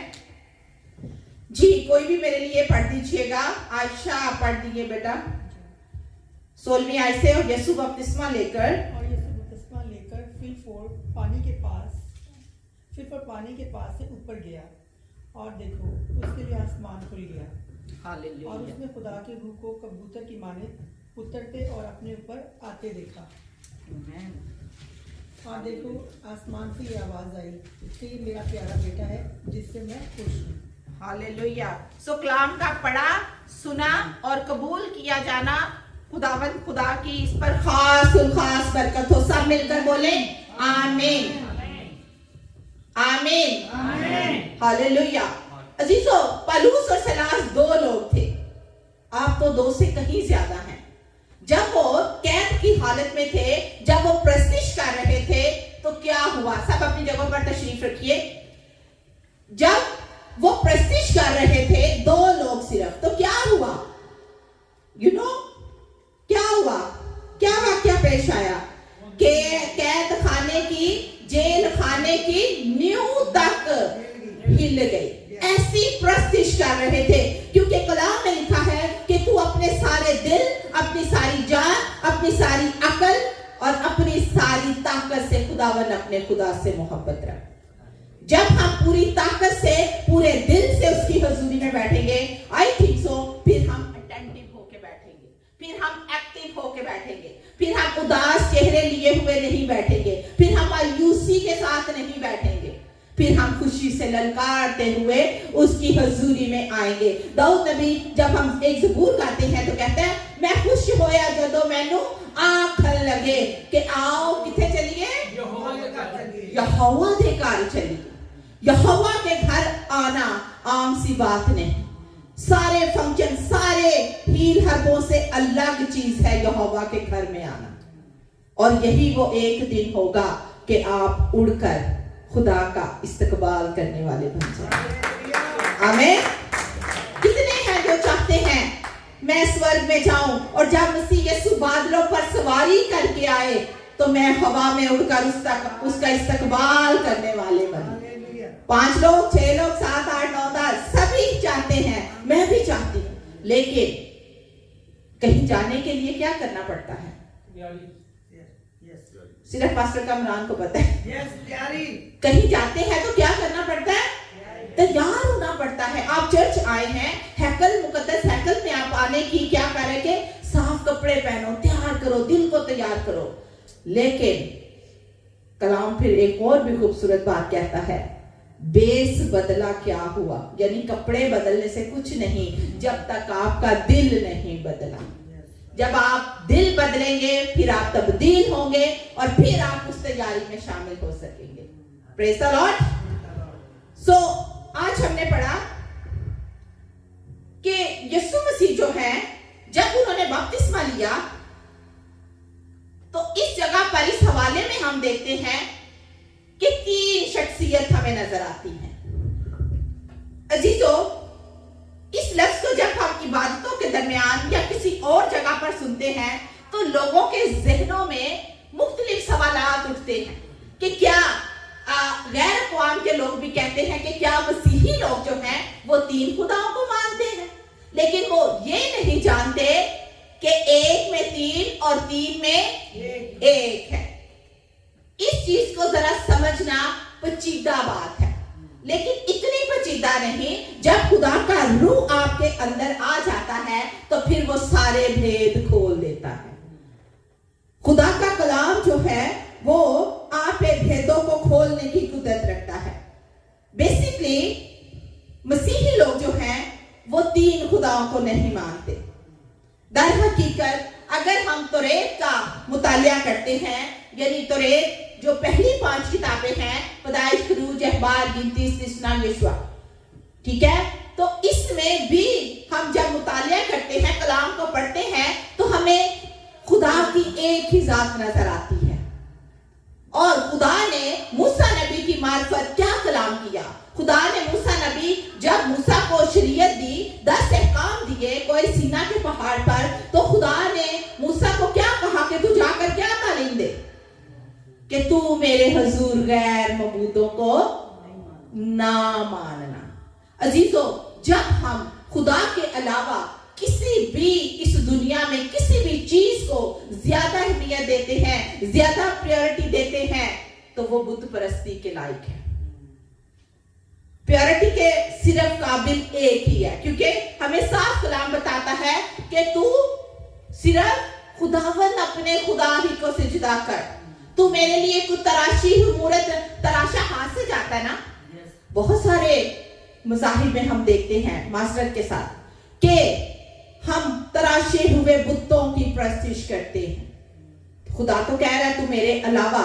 जी, कोई भी मेरे लिए पढ़ दीजिएगा। आयशा आप पढ़ दीजिए बेटा 16वीं आयत से। और यीशु बपतिस्मा लेकर फिर पानी के पास से ऊपर गया, और देखो उसके लिए आसमान खुल गया, हालेलुया। और उसने खुदा के रूह को कबूतर की मानित उतरते और अपने ऊपर आते देखा। और देखो आसमान से ये आवाज आई कि ये मेरा प्यारा बेटा है जिससे मैं खुश हूँ। हालेलुया। सो कलाम का पढ़ा, सुना और कबूल किया जाना खुदावंद खुदा की इस पर खास खास बरकत हो। सब मिलकर बोले आमीन, आमीन, हालेलुया। अजीजों, पलूस और सलास 2 लोग थे, आप तो 2 से कहीं ज्यादा हैं। जब वो कैद की हालत में थे, जब वो प्रस्तिश कर रहे थे, तो क्या हुआ? सब अपनी जगह पर तशरीफ रखिए। जब वो प्रस्तिश कर रहे थे 2 लोग सिर्फ, तो क्या हुआ? यू नो क्या हुआ, क्या वाक्य पेश आया कि कैद खाने की, जेल खाने की नींव तक हिल गई। ऐसी प्रस्तिश कर रहे थे, क्योंकि कलाम में लिखा है कि तू अपने सारे दिल, अपनी सारी जान, अपनी सारी अकल और अपनी सारी ताकत से खुदावन अपने खुदा से मोहब्बत रख। जब हम पूरी ताकत से, पूरे दिल से उसकी हजूरी में बैठेंगे, आई थिंक सो, फिर हम अटेंटिव होके बैठेंगे, फिर हम एक्टिव होके बैठेंगे, फिर हम उदास चेहरे लिए हुए नहीं बैठेंगे, फिर हम मायूसी के साथ नहीं बैठेंगे, फिर हम खुशी से ललकारते हुए उसकी हजूरी में आएंगे। दाऊद नबी जब हम एक ज़बूर गाते हैं तो कहते हैं, मैं खुश होया जदों मैनू आखन लगे कि आओ किथे चलिए, यहोवा दे घर चलिए। यहोवा के घर आना आम सी बात नहीं। सारे फंक्शन, सारे हील हरबों से अलग चीज है यहोवा के घर में आना। और यही वो एक दिन होगा कि आप उड़कर खुदा का इस्तकबाल करने वाले बन जाए। आमीन। कितने हैं जो चाहते हैं मैं स्वर्ग में जाऊं, और जब मसीह यीशु बादलों पर सवारी करके आए तो मैं हवा में उड़कर उसका इस्तकबाल करने वाले बने। 5 लोग, 6 लोग, 7, 8, 9, 10 सभी चाहते हैं, मैं भी चाहती हूँ, लेकिन कहीं जाने के लिए क्या करना पड़ता है? सिर्फ पास्टर कमरान को पता है। कहीं जाते हैं तो क्या करना पड़ता है? तैयार होना पड़ता है। आप चर्च आए हैं, हैकल, मुकद्दस हैकल में आप आने की क्या करें कि साफ कपड़े पहनो, तैयार करो, दिल को तैयार करो। लेकिन कलाम फिर एक और भी खूबसूरत बात कहता है, बेस बदला क्या हुआ, यानी कपड़े बदलने से कुछ नहीं जब तक आपका दिल नहीं बदला। जब आप दिल बदलेंगे फिर आप तब्दील होंगे और फिर आप उस तैयारी में शामिल हो सकेंगे। Praise the Lord. सो आज हमने पढ़ा कि यीशु मसीह जो है, जब उन्होंने बपतिस्मा लिया तो इस जगह पर, इस हवाले में हम देखते हैं कि 3 शख्सियत हमें नजर आती है। अजीजों, इस लफ्ज को जब हम इबादतों के दरमियान या किसी और जगह पर सुनते हैं तो लोगों के जहनों में मुख्तलिफ सवालात उठते हैं कि क्या गैर अक़वाम के लोग भी कहते हैं कि क्या मसीही लोग जो हैं वो 3 खुदाओं को मानते हैं, लेकिन वो ये नहीं जानते कि 1 में 3 और 3 में 1 है। इस चीज को जरा समझना पेचीदा बात है, लेकिन इतनी पेचीदा नहीं। जब खुदा का रूह आपके अंदर आ जाता है तो फिर वो सारे भेद खोल देता है। खुदा का कलाम जो है वो आप भेदों को खोलने की कुदरत रखता है। बेसिकली मसीही लोग जो हैं वो 3 खुदाओं को नहीं मानते। दर हकीकत अगर हम तौरात का मुतालिया करते हैं, यानी तौरात जो पहली 5 किताबें हैं, पैदाइश, खरूज, अहबार, गिनती, इस्तिस्ना, यशवा, ठीक है, तो इसमें भी हम जब मुतालिया करते हैं, कलाम को पढ़ते हैं, तो हमें खुदा की एक ही जात नजर आती है। और खुदा ने मूसा नबी की मार्फत क्या कलाम किया? खुदा ने मूसा नबी, जब मूसा को शरीयत दी, 10 अहकाम दिए कोई सीना के पहाड़ पर, तो खुदा ने मूसा को क्या कहा कि तू जाकर क्या तालीम दे कि तू मेरे हुजूर गैर मबूदों को ना मानना। अजीजों, जब हम खुदा के अलावा किसी भी इस दुनिया में किसी भी चीज को ज्यादा अहमियत देते हैं, ज्यादा प्रायोरिटी देते हैं, तो वो बुत परस्ती के लायक है। प्योरिटी के सिर्फ काबिल एक ही है, क्योंकि हमें साफ कलाम बताता है कि तू सिर्फ खुदावन अपने खुदा ही को सिजदा कर। तू मेरे लिए कुछ तराशी मूरत तराशा हाथ से जाता है ना। बहुत सारे मज़ाहिब में हम देखते हैं मासरत के साथ कि हम तराशे हुए बुतों की प्रस्तिश करते हैं। खुदा तो कह रहा है तू मेरे अलावा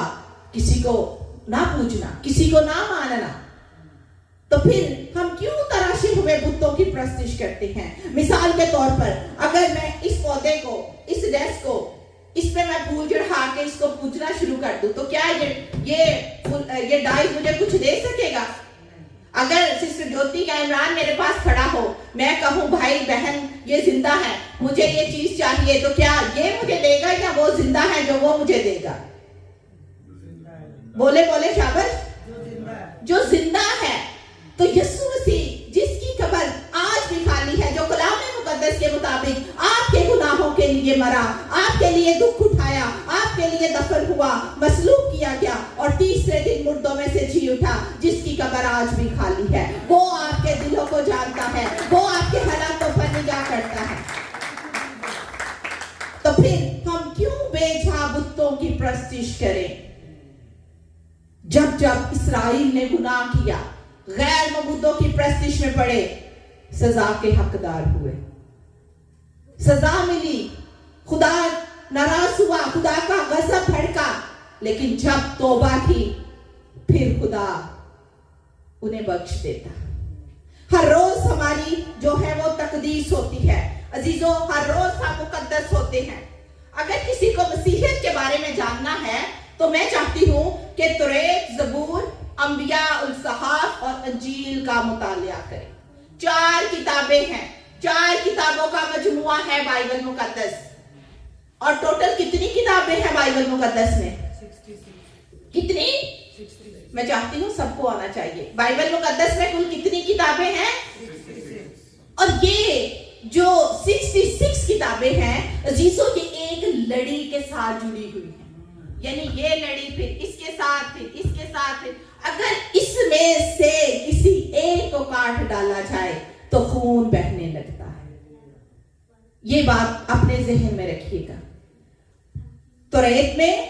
किसी को ना पूजना, किसी को ना मानना, तो फिर हम क्यों तराशे हुए बुतों की प्रस्तिश करते हैं? मिसाल के तौर पर, अगर मैं इस पौधे को, इस डेस्क को, इस पे मैं फूल चढ़ा के इसको पूजना शुरू कर दूं, तो क्या ये डाई मुझे कुछ दे सकेगा? अगर सिस्टर ज्योति या इमरान मेरे पास खड़ा हो, मैं कहूं भाई बहन ये जिंदा है, मुझे ये चीज चाहिए, तो क्या ये मुझे देगा या वो जिंदा है जो वो मुझे देगा? बोले बोले शाबाश, जो जिंदा है। तो यीशु मसीह जिसकी कब्र आज भी खाली है, जो कलाम मुकद्दस के मुताबिक आपके गुनाहों के लिए मरा, आपके लिए दुख उठाया, आपके लिए दफन हुआ, मसलूब किया गया और तीसरे दिन मुर्दों में से जी उठा, जिसकी कब्र आज भी खाली है, वो आपके दिलों को जानता है, वो आपके हालातों पर निगाह करता है। तो फिर हम क्यों बेजा बुतों की प्रस्तिश करें? जब जब इस्राइल ने गुनाह किया, गैर मबूदों की प्रस्तिश में पड़े, सजा के हकदार हुए, सजा मिली, खुदा नाराज हुआ, खुदा का गजब भड़का, लेकिन जब तौबा की फिर खुदा उन्हें बख्श देता। हर रोज हमारी जो है वो तकदीस होती है अजीजों, हर रोज हम मुकद्दस होते हैं। अगर किसी को मसीहियत के बारे में जानना है तो मैं चाहती हूं कि तौरात, ज़बूर, अंबिया, उल-सहाफ और अंजील का मुतालिया करें। 4 किताबें हैं, 4 किताबों का मजमुआ है बाइबल मुकद्दस। और टोटल कितनी किताबें हैं बाइबल मुकद्दस में? 66। कितनी? 66। मैं चाहती हूँ सबको आना चाहिए। बाइबल मुकद्दस में कुल कितनी किताबें हैं? 66। और ये जो 66 किताबें हैं अजीजों, ये एक लड़ी के साथ जुड़ी हुई है। यानी ये लड़ी फिर इसके साथ, फिर इसके साथ, फिर अगर इसमें से किसी एक को काट डाला जाए तो खून बहने लगता है। ये बात अपने जहन में रखिएगा। तौरात में,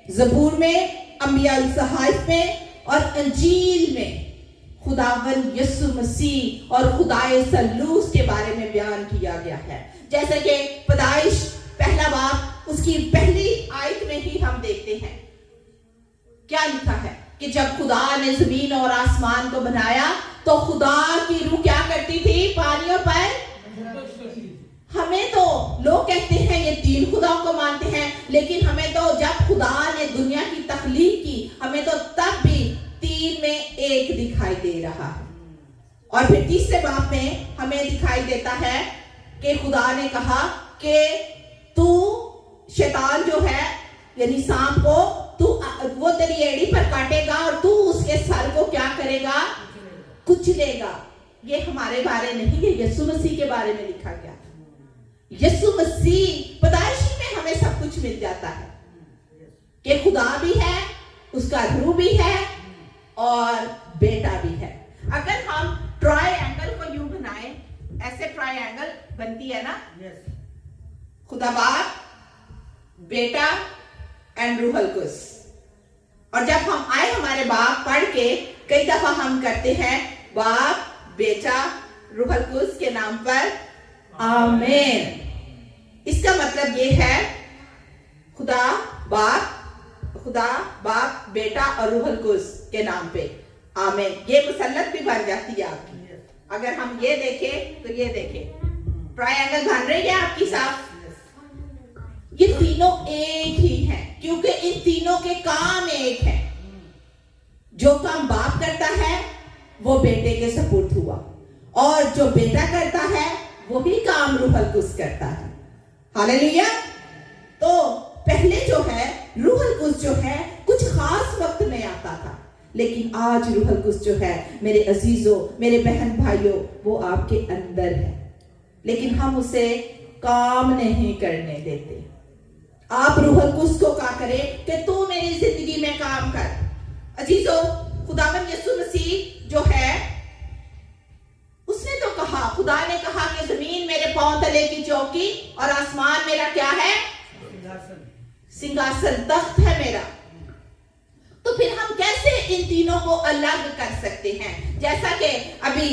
ज़बूर में, अंबिया उल-सहाफ में और अंजील में खुदावंद यीशु मसीह और खुदाए सल्लूस के बारे में बयान किया गया है। जैसे कि पैदाइश पहला बाब उसकी पहली आयत में ही हम देखते हैं क्या लिखा है कि जब खुदा ने जमीन और आसमान को बनाया तो खुदा की रूह क्या करती थी? पानियों पर। हमें तो लोग कहते हैं ये 3 खुदाओं को मानते हैं, लेकिन हमें तो जब खुदा ने दुनिया की तख्लीक की, हमें तो तब भी 3 में 1 दिखाई दे रहा है। और फिर तीसरे बाब में हमें दिखाई देता है कि खुदा ने कहा कि तू शैतान जो है यानी सांप को तू वो तेरी एड़ी पर काटेगा और तू उसके सर को क्या करेगा? कुचलेगा। ये हमारे बारे नहीं, ये यीशु मसीह के बारे में लिखा गया। यीशु मसीह पैदाइशी में हमें सब कुछ मिल जाता है कि खुदा भी है, उसका रूह भी है और बेटा भी है। अगर हम ट्रायंगल को यूं बनाएं, ऐसे ट्रायंगल बनती है ना, खुदा बाप, बेटा एंड रूहुल कुद्स। और जब हम आए हमारे बाप पढ़ के कई दफा हम करते हैं बाप, बेटा, रूहुल कुद्स के नाम पर आमीन। इसका मतलब ये है खुदा बाप, बेटा और रूहुल कुद्स के नाम पे आमीन। ये मुसल्लत भी बन जाती है आपकी। अगर हम ये देखें तो ये देखें, ट्रायंगल बन रही है आपकी साफ। ये तीनों एक ही हैं क्योंकि इन तीनों के काम एक है। जो काम बाप करता है वो बेटे के सपुर्द हुआ, और जो बेटा करता है वही काम रूहुल कुद्स करता है। हालेलुया। तो पहले जो है रूहुल कुद्स जो है कुछ खास वक्त में आता था, लेकिन आज रूहुल कुद्स जो है मेरे अजीजों, मेरे बहन भाइयों, वो आपके अंदर है, लेकिन हम उसे काम नहीं करने देते। आप रूहुल कुद्स को क्या करें कि तू मेरी जिंदगी में काम कर। अजीजों, खुदावंद यीशु मसीह जो है उसने तो कहा, खुदा ने कहा कि जमीन मेरे पांव तले की चौकी और आसमान मेरा क्या है? सिंहासन, तख्त है मेरा। तो फिर हम कैसे इन तीनों को अलग कर सकते हैं? जैसा कि अभी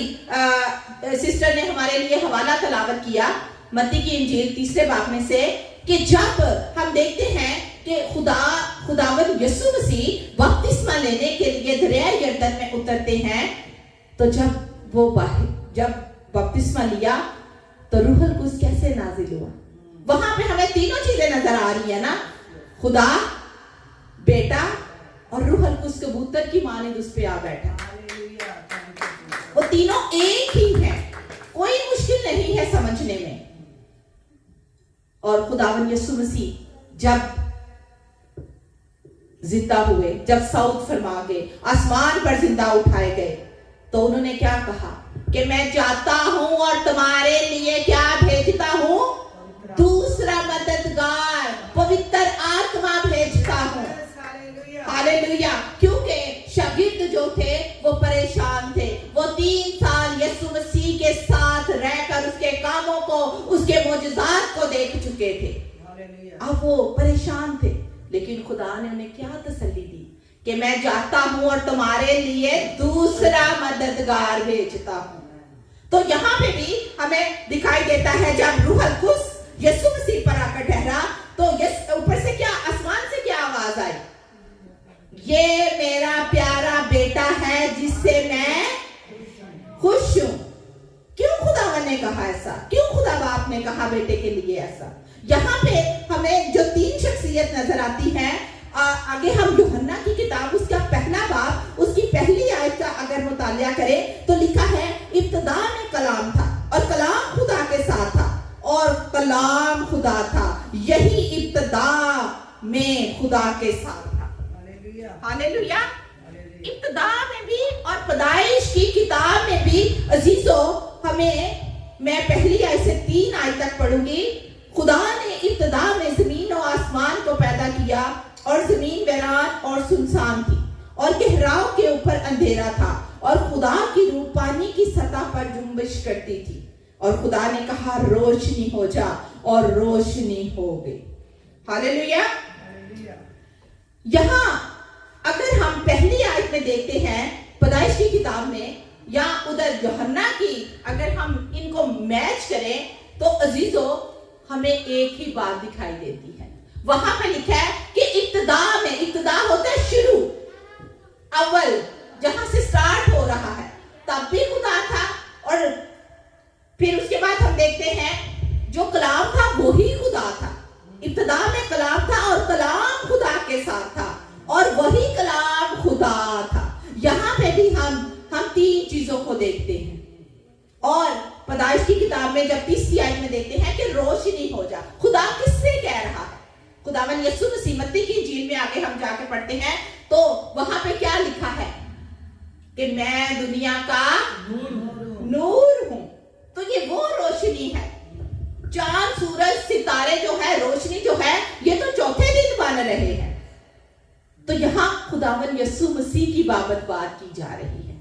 सिस्टर ने हमारे लिए हवाला तलावत किया मत्ती की इंजील 3 बाब में से, कि जब हम देखते हैं कि खुदावंद यीशु मसीह बपतिस्मा लेने के लिए दरिया यरदन में उतरते हैं, तो जब बपतिस्मा लिया तो रूहुल कुद्स कैसे नाजिल हुआ? वहां पे हमें तीनों चीजें नजर आ रही है ना, खुदा, बेटा और रूहुल कुद्स कबूतर की मानिंद उस पे आ बैठा। तीनों एक ही हैं, कोई मुश्किल नहीं है समझने में। और खुदावन यीशु मसीह जब जिंदा हुए, जब सऊद फरमा गए, आसमान पर जिंदा उठाए गए, तो उन्होंने क्या कहा कि मैं जाता हूं और तुम्हारे लिए क्या भेजता हूं? दूसरा मददगार, पवित्र आत्मा भेजता हूं। हालेलुया। क्योंकि शागिर्द जो थे वो परेशान थे, वो 3 साल यीशु मसीह के साथ रहकर उसके कामों को, उसके मोजज़ात को देख चुके थे। अब वो परेशान थे, लेकिन खुदा ने उन्हें क्या तसल्ली दी कि मैं जाता हूं और तुम्हारे लिए दूसरा मददगार भेजता हूं। तो यहाँ पे भी हमें दिखाई देता है जब रूहुल कुद्स यीशु मसीह पर आकर ठहरा, तो ऊपर से क्या, आसमान से क्या आवाज आई? ये मेरा प्यारा बेटा है जिससे मैं खुश हूं। क्यों खुदावन ने कहा ऐसा? क्यों खुदा बाप ने कहा बेटे के लिए ऐसा? यहाँ पे हमें जो 3 शख्सियत नजर आती है। आगे हम यूहन्ना की किताब उसका पहला बाब उसकी पहली आयत का अगर मुतालिया करें तो लिखा है, इब्तिदा में कलाम था और कलाम खुदा के साथ था और कलाम खुदा था, यही इब्तिदा में खुदा के साथ था। हालेलुया। इब्तिदा में भी और पैदाइश की किताब में भी अजीजों, हमें, मैं पहली आयत से 3 आयत तक पढ़ूंगी। खुदा ने इब्तिदा में जमीन और आसमान को पैदा किया और जमीन वीरान और सुनसान थी और गहराव के ऊपर अंधेरा था और खुदा की रूह पानी की सतह पर जुम्बिश करती थी और खुदा ने कहा रोशनी हो जा और रोशनी हो गई। हालेलुया। यहाँ अगर हम पहली आयत में देखते हैं पैदाइश की किताब में या उधर यूहन्ना की, अगर हम इनको मैच करें तो अजीजों हमें एक ही बात दिखाई देती है। वहां पे लिखा है कि इब्तिदा में, इब्तिदा होता है शुरू, अव्वल, जहां से स्टार्ट हो रहा है, तब भी खुदा था। और फिर उसके बाद हम देखते हैं जो कलाम था वही खुदा था। इब्तिदा में कलाम था और कलाम खुदा के साथ था और वही कलाम खुदा था। यहाँ पे भी हम 3 चीजों को देखते हैं। और पैदाइश की किताब में जब 30 आयत में देखते हैं कि रोशनी हो जा, खुदा किससे कह रहा है? खुदावन यीशु मसीह। मत्ती की इंजील में आगे हम जाके पढ़ते हैं तो वहां पे क्या लिखा है कि मैं दुनिया का नूर हूं। तो ये वो रोशनी है। चांद, सूरज, सितारे जो है, रोशनी जो है, ये तो चौथे दिन बन रहे हैं। तो यहाँ खुदावन यीशु मसीह की बाबत बात की जा रही है।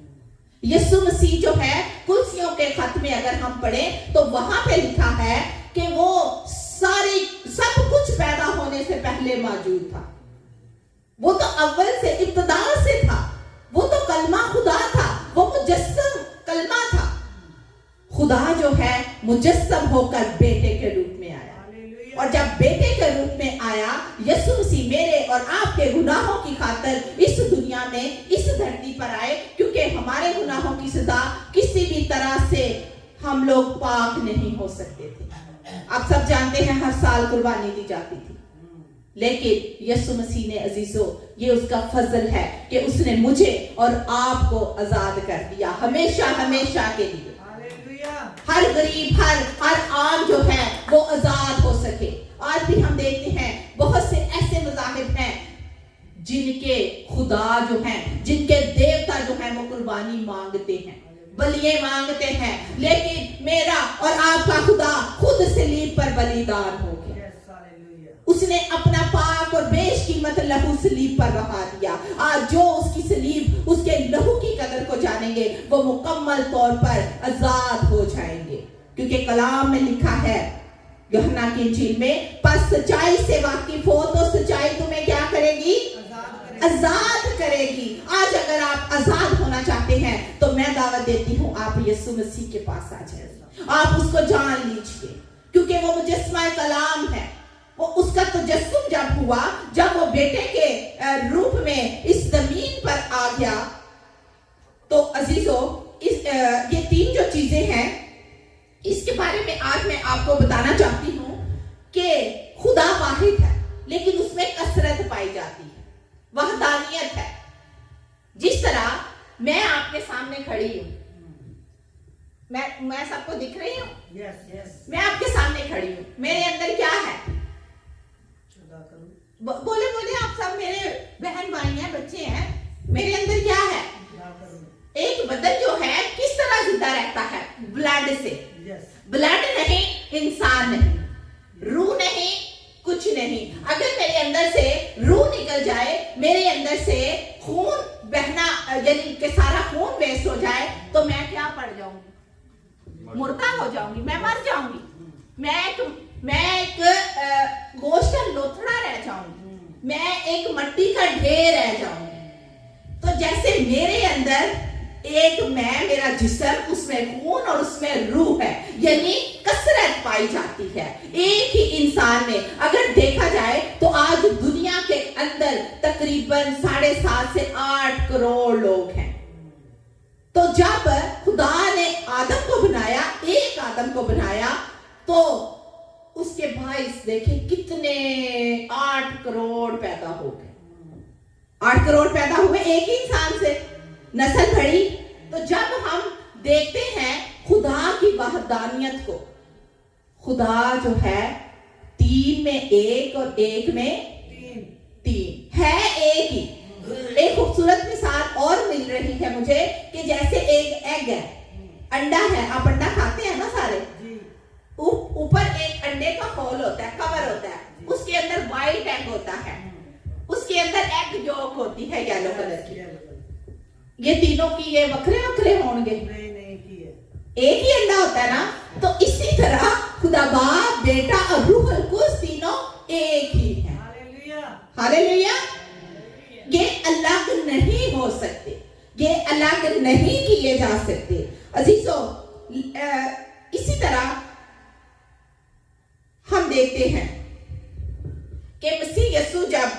यीशु मसीह जो है, कुलसियों के खत में अगर हम पढ़ें तो वहां पे लिखा है कि वो सब कुछ पैदा होने से पहले मौजूद था। वो तो अव्वल से, इब्तिदा से था। वो तो कलमा खुदा था, वो मुजस्सम कलमा था। खुदा जो है मुजस्सम होकर बेटे के रूप में आया और जब बेटे के रूप में आया, यीशु मसीह मेरे और आपके गुनाहों की खातिर इस दुनिया में, इस धरती पर आए, क्योंकि हमारे गुनाहों की सजा किसी भी तरह से हम लोग पाक नहीं हो सकते थे। आप सब जानते हैं हर साल कुर्बानी दी जाती थी, लेकिन यीशु मसीह ने अजीजों, ये उसका फजल है कि उसने मुझे और आपको आजाद कर दिया, हमेशा हमेशा के लिए। हर गरीब, हर आम जो है वो आजाद हो सके। आज भी हम देखते हैं बहुत से ऐसे मज़ाहिब हैं जिनके खुदा जो हैं, जिनके देवता जो हैं, वो कुर्बानी मांगते हैं, बलियां मांगते हैं, लेकिन मेरा और आपका खुदा खुद सलीब पर बलिदान हो गया। उसने अपना पाक और बेशकीमत लहू सलीब पर बहा दिया। आज जो उसकी सलीब, उसके लहू की कदर को जानेंगे, वो मुकम्मल तौर पर आजाद हो जाएंगे, क्योंकि कलाम में लिखा है यूहन्ना की इंजील में, पर सच्चाई से वाकिफ हो तो सच्चाई तुम्हें क्या करेगी? आजाद करेगी। आज अगर आप आजाद होना चाहते हैं तो मैं दावत देती हूँ, आप यीशु मसीह के पास आ जाइए, आप उसको जान लीजिए, क्योंकि वो मुजस्समा कलाम है। वो उसका तजस्सुम जब हुआ, जब वो बेटे के रूप में इस जमीन पर आ गया, तो अजीजों ये 3 जो चीजें हैं, इसके बारे में आज मैं आपको बताना चाहती हूँ कि खुदा वाहिद है, लेकिन उसमें कसरत पाई जाती है, वहदानियत है। जिस तरह मैं आपके सामने खड़ी हूं, मैं सबको दिख रही हूँ? यस यस मैं आपके सामने खड़ी हूँ, मेरे अंदर क्या है? जुदा करो बोले बोले आप सब मेरे बहन भाई हैं, बच्चे हैं, मेरे अंदर क्या है? जुदा करो एक बदन जो है किस तरह जिंदा रहता है? ब्लड से। यस ब्लड नहीं, इंसान नहीं, रूह नहीं, कुछ नहीं। अगर मेरे अंदर से रूह निकल जाए, मेरे अंदर से खून बहना यानी कि सारा खून वेस्ट हो जाए, तो मैं क्या पड़ जाऊंगी? मुर्दा हो जाऊंगी, मैं मर जाऊंगी, मैं एक गोश्त का लोथड़ा रह जाऊंगी, मैं एक मट्टी का ढेर रह जाऊंगी। तो जैसे मेरे अंदर एक मैं, मेरा जिस्म, उसमें खून और उसमें रूह है, यानी कसरत पाई जाती है एक ही इंसान में। अगर देखा जाए तो आज दुनिया के अंदर तकरीबन 7.5 से 8 करोड़ लोग हैं। तो जब खुदा ने आदम को बनाया, एक आदम को बनाया, तो उसके भाई देखें कितने 8 करोड़ पैदा हो गए। 8 करोड़ पैदा हुए एक ही इंसान से, नस्ल बढ़ी। तो जब हम देखते हैं खुदा की वहदानियत को, खुदा जो है 3 में 1 और 1 में 3 है, एक ही। एक खूबसूरत मिसाल और मिल रही है मुझे कि जैसे एक एग है, अंडा है, आप अंडा खाते हैं ना सारे, ऊपर एक अंडे का होल होता है, कवर होता है, उसके अंदर व्हाइट एग होता है, उसके अंदर एग यॉक होती है येलो कलर की। ये तीनों की ये वक्रे वक्रे होंगे, नहीं की है, एक ही अंडा होता है ना। तो इसी तरह खुदा बाप, बेटा और रूह कुछ तीनों एक ही है। Hallelujah hallelujah. ये अलग नहीं हो सकते, ये अलग नहीं किए जा सकते। अजीजों, इसी तरह हम देखते हैं कि मसीह यीशु जब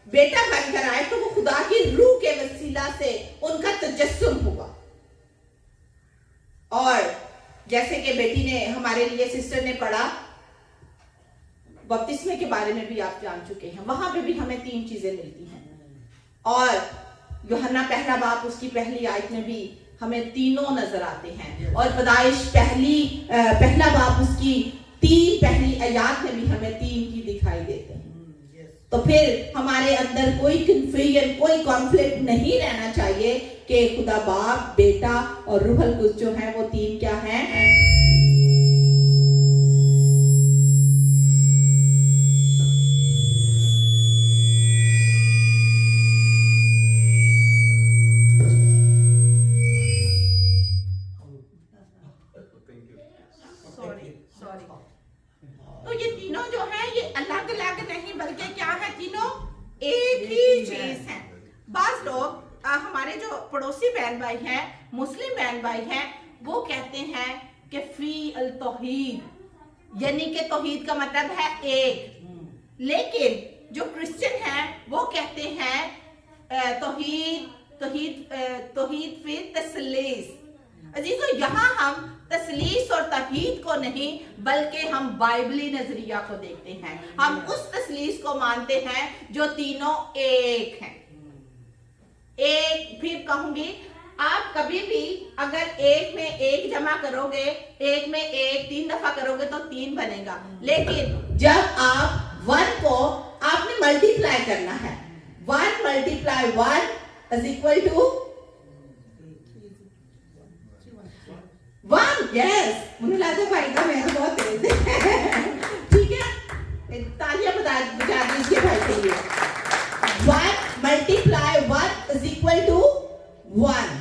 बेटा बनकर आए तो वो खुदा की रूह के वसीला से उनका तजस्सुम हुआ। और जैसे कि बेटी ने हमारे लिए, सिस्टर ने पढ़ा, बपतिस्मे के बारे में भी आप जान चुके हैं, वहां पे भी हमें 3 चीजें मिलती हैं। और यूहन्ना पहला बाप उसकी पहली आयत में भी हमें तीनों नजर आते हैं। और पैदाइश पहला बाप उसकी 3 पहली आयत में भी हमें 3 की दिखाई देते हैं। तो फिर हमारे अंदर कोई कंफ्यूजन, कोई कॉन्फ्लिक्ट नहीं रहना चाहिए कि खुदा बाप, बेटा और रूहुल कुद्स जो है वो 3 क्या है। तो ये तीनों जो है ये अलग अलग नहीं बल्कि क्या है, तीनों एक ही चीज है। बाज लोग हमारे जो पड़ोसी बहन भाई हैं, मुस्लिम बहन भाई हैं, वो कहते हैं कि फी अल तौहीद, यानी कि तौहीद का मतलब है एक। लेकिन जो क्रिश्चियन हैं वो कहते हैं तौहीद फी तस्लीस। अजीजों, यहाँ हम तस्लीस और तौहीद को नहीं बल्कि हम बाइबली नजरिया को देखते हैं। हम उस तस्लीस को मानते हैं जो तीनों एक हैं। एक फिर कहूंगी, आप कभी भी अगर एक में एक जमा करोगे, एक में एक 3 दफा करोगे तो 3 बनेगा। लेकिन जब आप 1 को आपने मल्टीप्लाई करना है, 1 × 1 इज इक्वल टू 1। यस, मुझे लगता भाई का मैं बहुत तेज है। ठीक है, तालियां बजा दीजिए भाई के लिए। 1 × 1 इज इक्वल टू 1।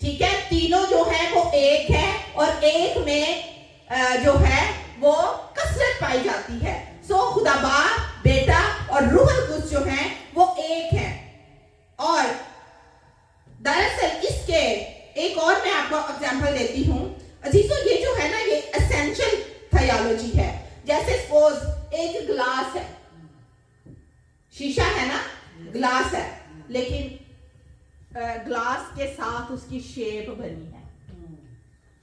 ठीक है, तीनों जो है वो एक है और एक में जो है वो कसरत पाई जाती है। सो खुदा बाप, बेटा और रूहुल कुद्स जो है वो एक है। और दरअसल इसके एक और मैं आपको एग्जांपल देती हूं। अजीजों, ये जो है ना, ये एसेंशियल थियोलॉजी है। जैसे सपोज एक ग्लास है, शीशा है ना, ग्लास है, लेकिन ग्लास के साथ उसकी शेप बनी है।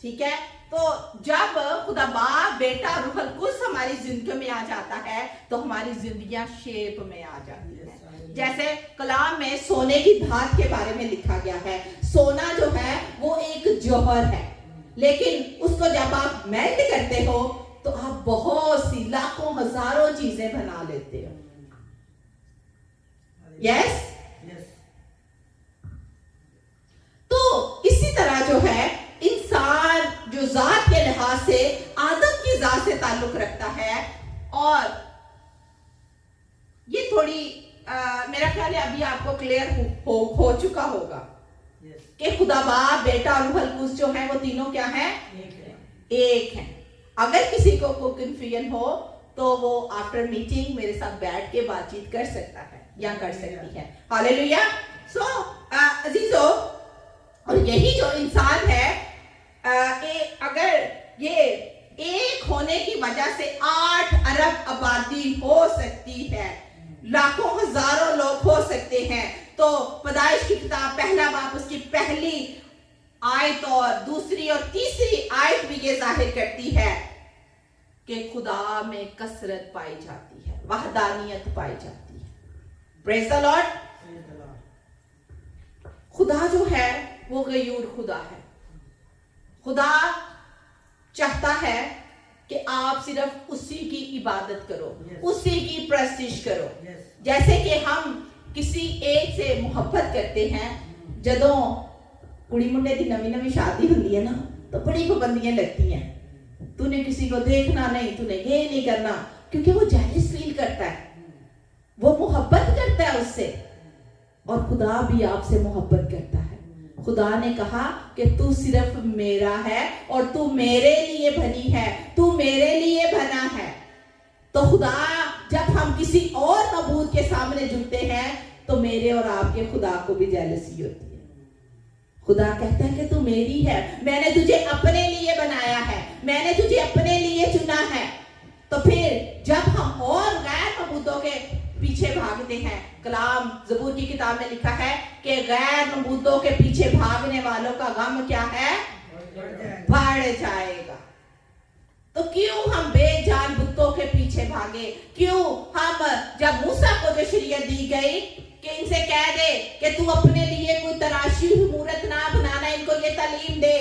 ठीक है, तो जब खुदा बाप, बेटा, रूहुल कुद्स हमारी जिंदगी में आ जाता है तो हमारी जिंदगियां शेप में आ जाती है। जैसे कलाम में सोने की धात के बारे में लिखा गया है। सोना जो है वो एक जौहर है, लेकिन उसको जब आप मेल्ट करते हो तो आप बहुत सी लाखों हजारों चीजें बना लेते हो। यस तो इसी तरह जो है इंसान जो जात के लिहाज से आदम की जात से ताल्लुक रखता है, और ये थोड़ी मेरा ख्याल है अभी आपको क्लियर हो चुका होगा कि खुदा बाप, बेटा और रूहुल कुद्स जो है वो तीनों क्या है? एक है। अगर किसी को कोई कंफ्यूजन हो तो वो आफ्टर मीटिंग मेरे साथ बैठ के बातचीत कर सकता है या कर सकती है। हालेलुया। सो अजीजों, और यही जो इंसान है अगर ये एक होने की वजह से 8 अरब आबादी हो सकती है, लाखों हजारों लोग हो सकते हैं, तो पैदाइश की किताब पहला बाब उसकी पहली आयत और दूसरी और तीसरी आयत भी ये जाहिर करती है कि खुदा में कसरत पाई जाती है, वहदानियत पाई जाती है। Praise the Lord. खुदा जो है वो गयूर खुदा है। खुदा चाहता है कि आप सिर्फ उसी की इबादत करो, उसी की प्रस्तिश करो। जैसे कि हम किसी एक से मोहब्बत करते हैं, जदों कुड़ी मुंडे की नवी नवी शादी होती है ना, तो बड़ी पाबंदियां लगती हैं। तूने किसी को देखना नहीं, तूने ये नहीं करना, क्योंकि वो जेलस फील करता है, वो मोहब्बत करता है उससे। और खुदा भी आपसे मोहब्बत करता है। खुदा ने कहा कि तू सिर्फ मेरा है और तू मेरे लिए बनी है, तू मेरे लिए बना है। तो खुदा, जब हम किसी और मबूद के सामने झुकते हैं तो मेरे और आपके खुदा को भी जेलसी होती है। खुदा कहता है कि तू मेरी है, मैंने तुझे अपने लिए बनाया है, मैंने तुझे अपने लिए चुना है। तो फिर जब हम और गैर मबूदों के पीछे भागते हैं, कलाम ज़बूर की किताब में लिखा है कि गैर मबूदों के पीछे भागने वालों का गम क्या है? बढ़ जाएगा। तो क्यों हम बेजान बुतों के पीछे भागे? क्यों हम, जब मूसा को जो शरीयत दी गई कि इनसे कह दे कि तू अपने लिए कोई तराशी हुई मूरत ना बनाना, इनको ये तालीम दे,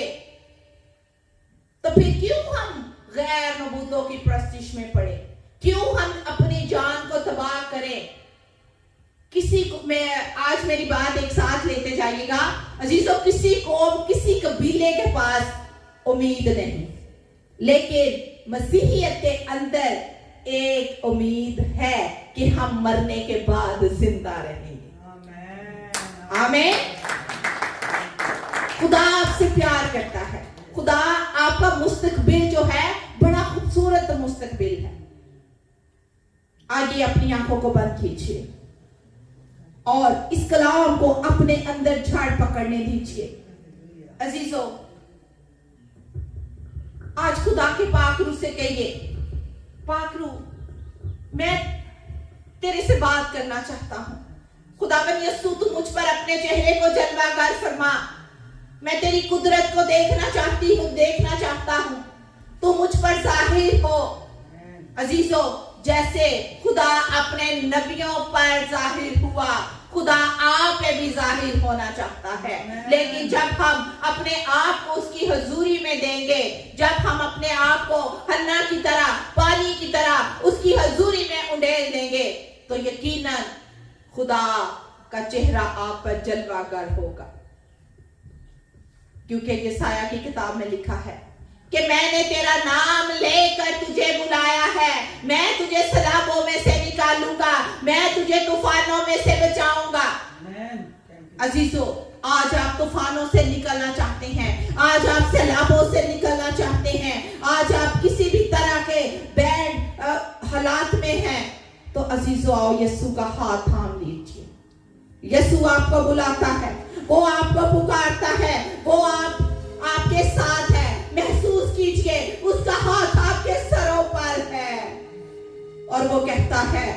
तो फिर क्यों हम गैर मबूदों की प्रस्तिश में पड़े? क्यों हम अपनी जान को तबाह करें? किसी को, मैं आज मेरी बात एक साथ लेते जाइएगा अजीजों, किसी कौम, किसी कबीले के पास उम्मीद नहीं, लेकिन मसीहियत के अंदर एक उम्मीद है कि हम मरने के बाद जिंदा रहेंगे। आमीन। खुदा आपसे प्यार करता है। खुदा आपका मुस्तकबिल जो है बड़ा खूबसूरत मुस्तकबिल है। आगे अपनी आंखों को बंद कीजिए और इस कलाम को अपने अंदर झाड़ पकड़ने दीजिए। अजीजों, आज खुदा के पाकरू से कहिए, पाकरू, मैं तेरे से बात करना चाहता हूं। खुदावन यीशु, तू मुझ पर अपने चेहरे को जलवागर फरमा। मैं तेरी कुदरत को देखना चाहती हूं, देखना चाहता हूं। तू मुझ पर जाहिर हो। अजीजों, जैसे खुदा अपने नबियों पर जाहिर हुआ, खुदा आप पे भी जाहिर होना चाहता है। लेकिन जब हम अपने आप को उसकी हजूरी में देंगे, जब हम अपने आप को हन्ना की तरह, पानी की तरह उसकी हजूरी में उंडेल देंगे, तो यकीनन खुदा का चेहरा आप पर जलवागर होगा। क्योंकि यसाया की किताब में लिखा है कि मैंने तेरा नाम लेकर तुझे बुलाया है, मैं तुझे सैलाबों में से निकालूंगा, मैं तुझे तूफानों में से बचाऊंगा। अजीजों, आज आप तूफानों से निकलना चाहते हैं, आज आप सैलाबों से निकलना चाहते हैं, आज आप किसी भी तरह के बैड हालात में हैं, तो अजीजों आओ यीशु का हाथ थाम लीजिए। यीशु आपको बुलाता है, वो आपको पुकारता है, वो आपके साथ है। महसूस कीजिए उसका हाथ आपके सरों पर है और वो कहता है,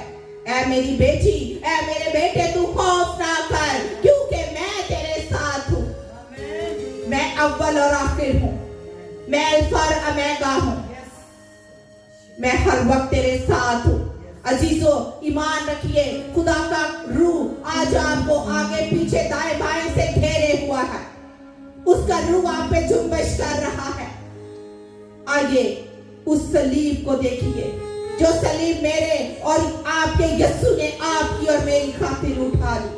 ऐ मेरी बेटी, ऐ मेरे बेटे, तू खौफ ना कर, क्योंकि मैं तेरे साथ हूं। मैं अव्वल और आखिर हूं, मैं अल्फा और ओमेगा हूं, मैं हर वक्त तेरे साथ हूं। अजीजों, ईमान रखिए, खुदा का रूह आज आपको आगे पीछे दाएं बाएं से घेरे हुआ है। उसका रूह आप पे जुम्बिश कर रहा है। आगे उस सलीब को देखिए, जो सलीब मेरे और आपके यीशु ने आपकी और मेरी खातिर उठा ली।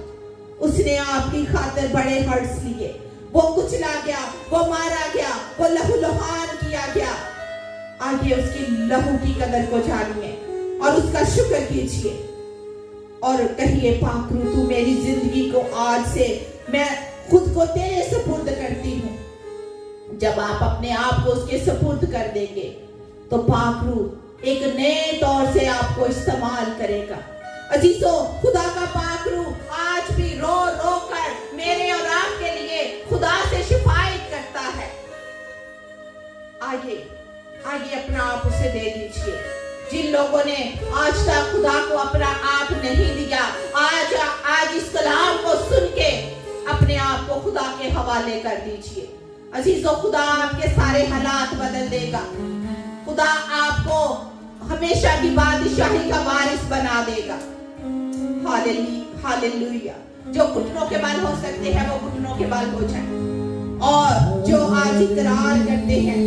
उसने आपकी खातिर बड़े हर्ष लिए। वो कुचला गया, वो मारा गया, वो लहूलुहान किया गया। आगे उसकी लहू की कदर को जानिए और उसका शुक्र कीजिए और कहिए, पाकरू तू मेरी जिंदगी को आज से मैं खुद को तेरे सुपुर्द करती हूँ। जब आप अपने आप को उसके सुपुर्द कर देंगे तो पाकरू एक नए तौर से आपको इस्तेमाल करेगा। अजीजों, खुदा का पाकरू आज भी रो रो कर मेरे और आपके लिए खुदा से शिफायत करता है। आगे अपना आप उसे दे दीजिए। जिन लोगों ने आज तक खुदा को अपना आप नहीं दिया, आज इस कलाम को सुन के अपने आप को खुदा के हवाले कर दीजिए। अजीजों, खुदा आपके सारे हालात बदल देगा। खुदा आपको हमेशा की बादशाही का वारिस बना देगा। हालेलुया। जो घुटनों के बल हो सकते हैं वो घुटनों के बल हो जाए, और जो आज इकरार करते हैं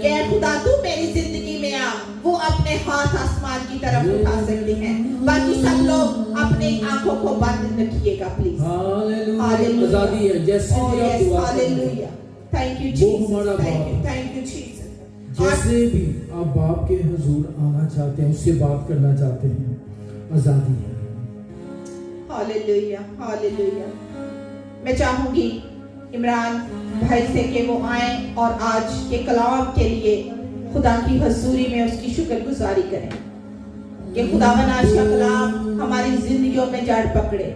कि खुदा तू मेरी जिंदगी में आ, वो अपने हाथ आसमान की तरफ उठा सकते हैं। बाकी सब लोग अपनी आंखों को बंद रखिएगा प्लीज। हालेलुया। आजादी है जैसे भी आप दुआ करें। हालेलुया। थैंक यू वो हमारा जीसस, थैंक यू जीसस। जैसे भी आप बाप के हुजूर आना चाहते हैं, उससे बात करना चाहते हैं, आजादी है। Hallelujah, hallelujah. मैं चाहूंगी इमरान भाई से कि वो आए और आज के कलाम के लिए खुदा की हजूरी में उसकी शुक्रगुजारी करें कि खुदावन आज का कलाम हमारी जिंदगियों में जड़ पकड़े।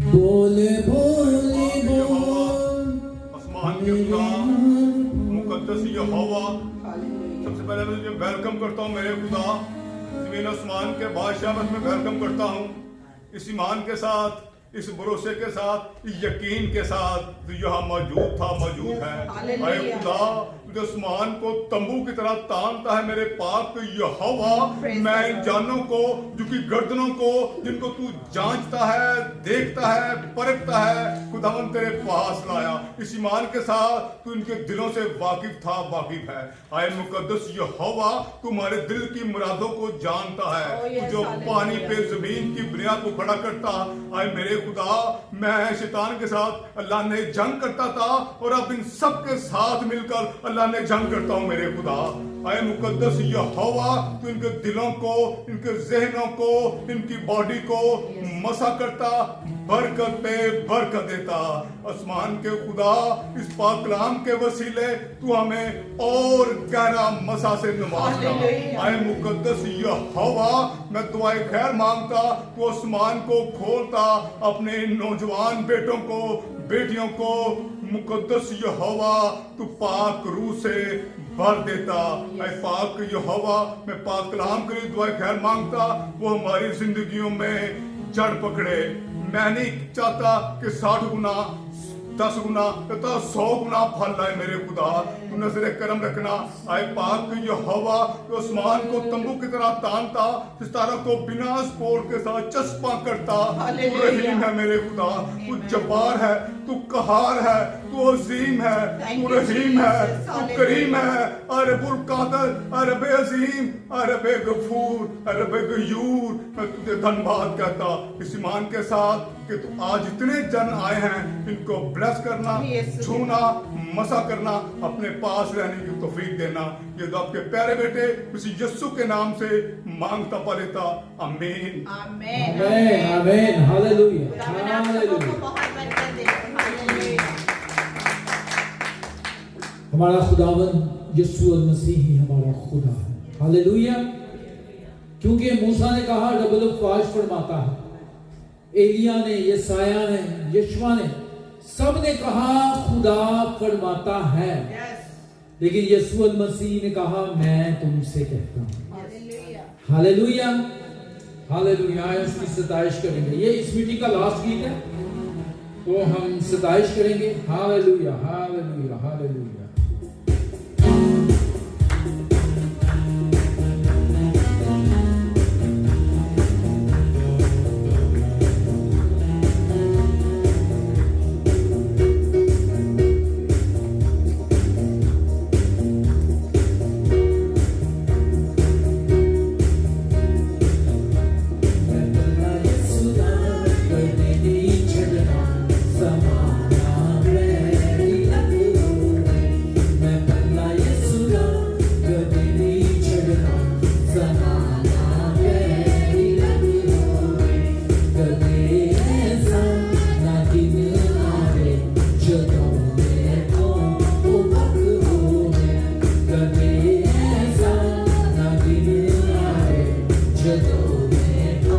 बोले बोले बोल आसमान के खुदा मुकद्दस यहोवा, सबसे पहले मैं तुझे वेलकम करता हूँ मेरे खुदा। जमीन आसमान के बादशाह, मैं तुम्हें वेलकम करता हूँ इस ईमान के साथ, इस भरोसे के साथ, इस यकीन के साथ जो यहाँ मौजूद है। अरे खुदा, जो आसमान को तंबू की तरह तानता है मेरे पाक यहोवा, मैं इन जानों को, जो कि गर्दनों को, जिनको तू जांचता है, देखता है, परखता है, खुदावन तेरे पास लाया। इस ईमान के साथ तू इनके दिलों से वाकिफ है। आए मुकद्दस यहोवा, तुम्हारे दिल की मुरादों को जानता है, जो पानी पे जमीन की बुनियाद को खड़ा करता। आए मेरे खुदा, मैं शैतान के साथ अल्लाह ने जंग करता था, और अब इन सब के साथ मिलकर अल्लाह ने जंग करता हूं मेरे खुदा। आए मुकद्दस यहोवा, तू इनके दिलों को, इनके जहनों को, इनकी बॉडी को मसा करता, बरकत पे बरकत देता। आसमान के खुदा, इस पाक कलाम के वसीले तू हमें और गहरा मसा से नवाजता। आए मुकद्दस यहोवा, मैं दुआए खैर मांगता, तू आसमान को खोलता, अपने नौजवान बेटों को, बेटियों को मुकद्दस यहोवा तू पाक रूह से भर देता। ऐ पाक यहोवा, मैं पाक कलाम के लिए दुआ खैर मांगता, वो हमारी जिंदगियों में जड़ पकड़े। मैं नहीं चाहता कि 60 गुना, 10 गुना, 100 गुना फल लाए मेरे खुदा। तू नजरे करम रखना। आए पाक यहोवा, तो आसमान को तंबू की तरह तानता, सितारा को बिना स्पोर्ट के साथ चस्पा करता। तू रहीम है मेरे खुदा, तू जब्बार है, तू कहार है, तू अजीम है, तू रहीम है, तू करीम है। अरबुल कादर, अरबे अजीम, अरबे गफूर, अरबे गयूर, मैं तुझे धन्यवाद कहता इस ईमान के साथ कि तू आज इतने जन आए हैं, इनको ब्लेस करना, छूना, मसा करना, अपने पास रहने की तौफीक देना। ये तो आपके प्यारे बेटे किसी यीशु के नाम से मांगता पलेता, आमीन आमीन आमीन आमीन। Hallelujah hallelujah. हमारा खुदावन यीशु मसीह ही हमारा खुदा है। हालेलुया। क्योंकि मूसा ने कहा डबल फाज फरमाता है, एलिया ने, यसाया ने, यशवा ने, सब ने कहा खुदा फरमाता है, लेकिन यीशु मसीह ने कहा मैं तुमसे कहता हूं। Hallelujah hallelujah. उसकी सताइश करेंगे। ये इस मीटिंग का लास्ट गीत है, तो हम सताइश करेंगे। Hallelujah hallelujah hallelujah. सजदों में तो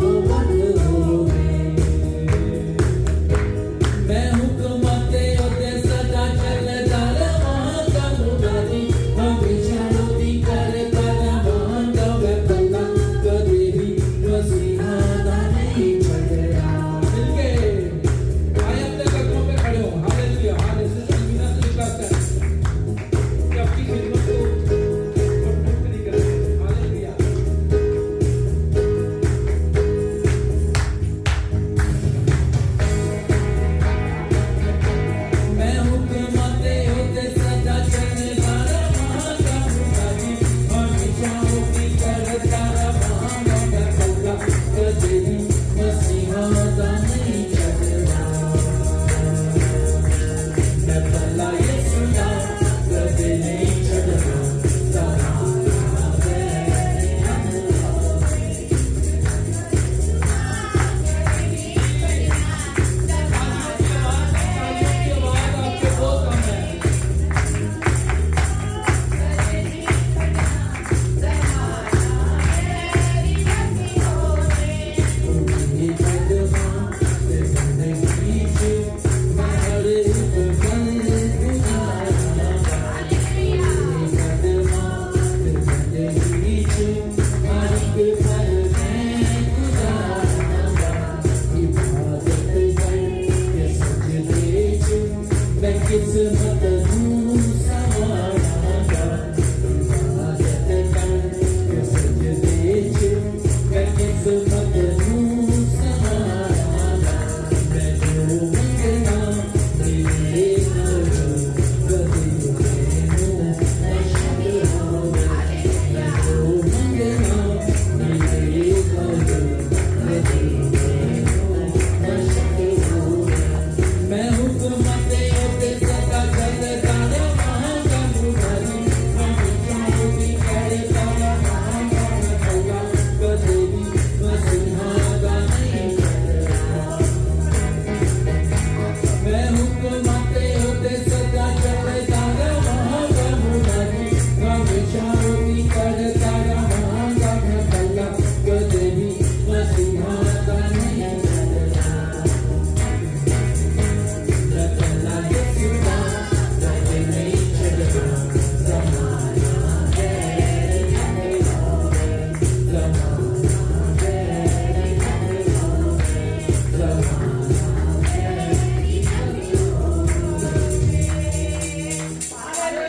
वो बंद हो गए। मैं हुक्म तेरे सदा चलता रहा करूँगी, हमेशा रोटी करता रहा मैं पता कभी भी मसीहा नहीं छड़ना। मिलके आए अपने कदमों पे खड़े हो। Hallelujah hallelujah. कि आपकी खिदमत को भरपूर नहीं करें। हालेलुया। मैं हुक्म होते सदा चलने वाला महाकाबूबाजी, हमेशा होती करता रहा मैं पता कभी भी मसीहा नहीं छड़ना। मैं भला यीशु का कभी नहीं छड़ना।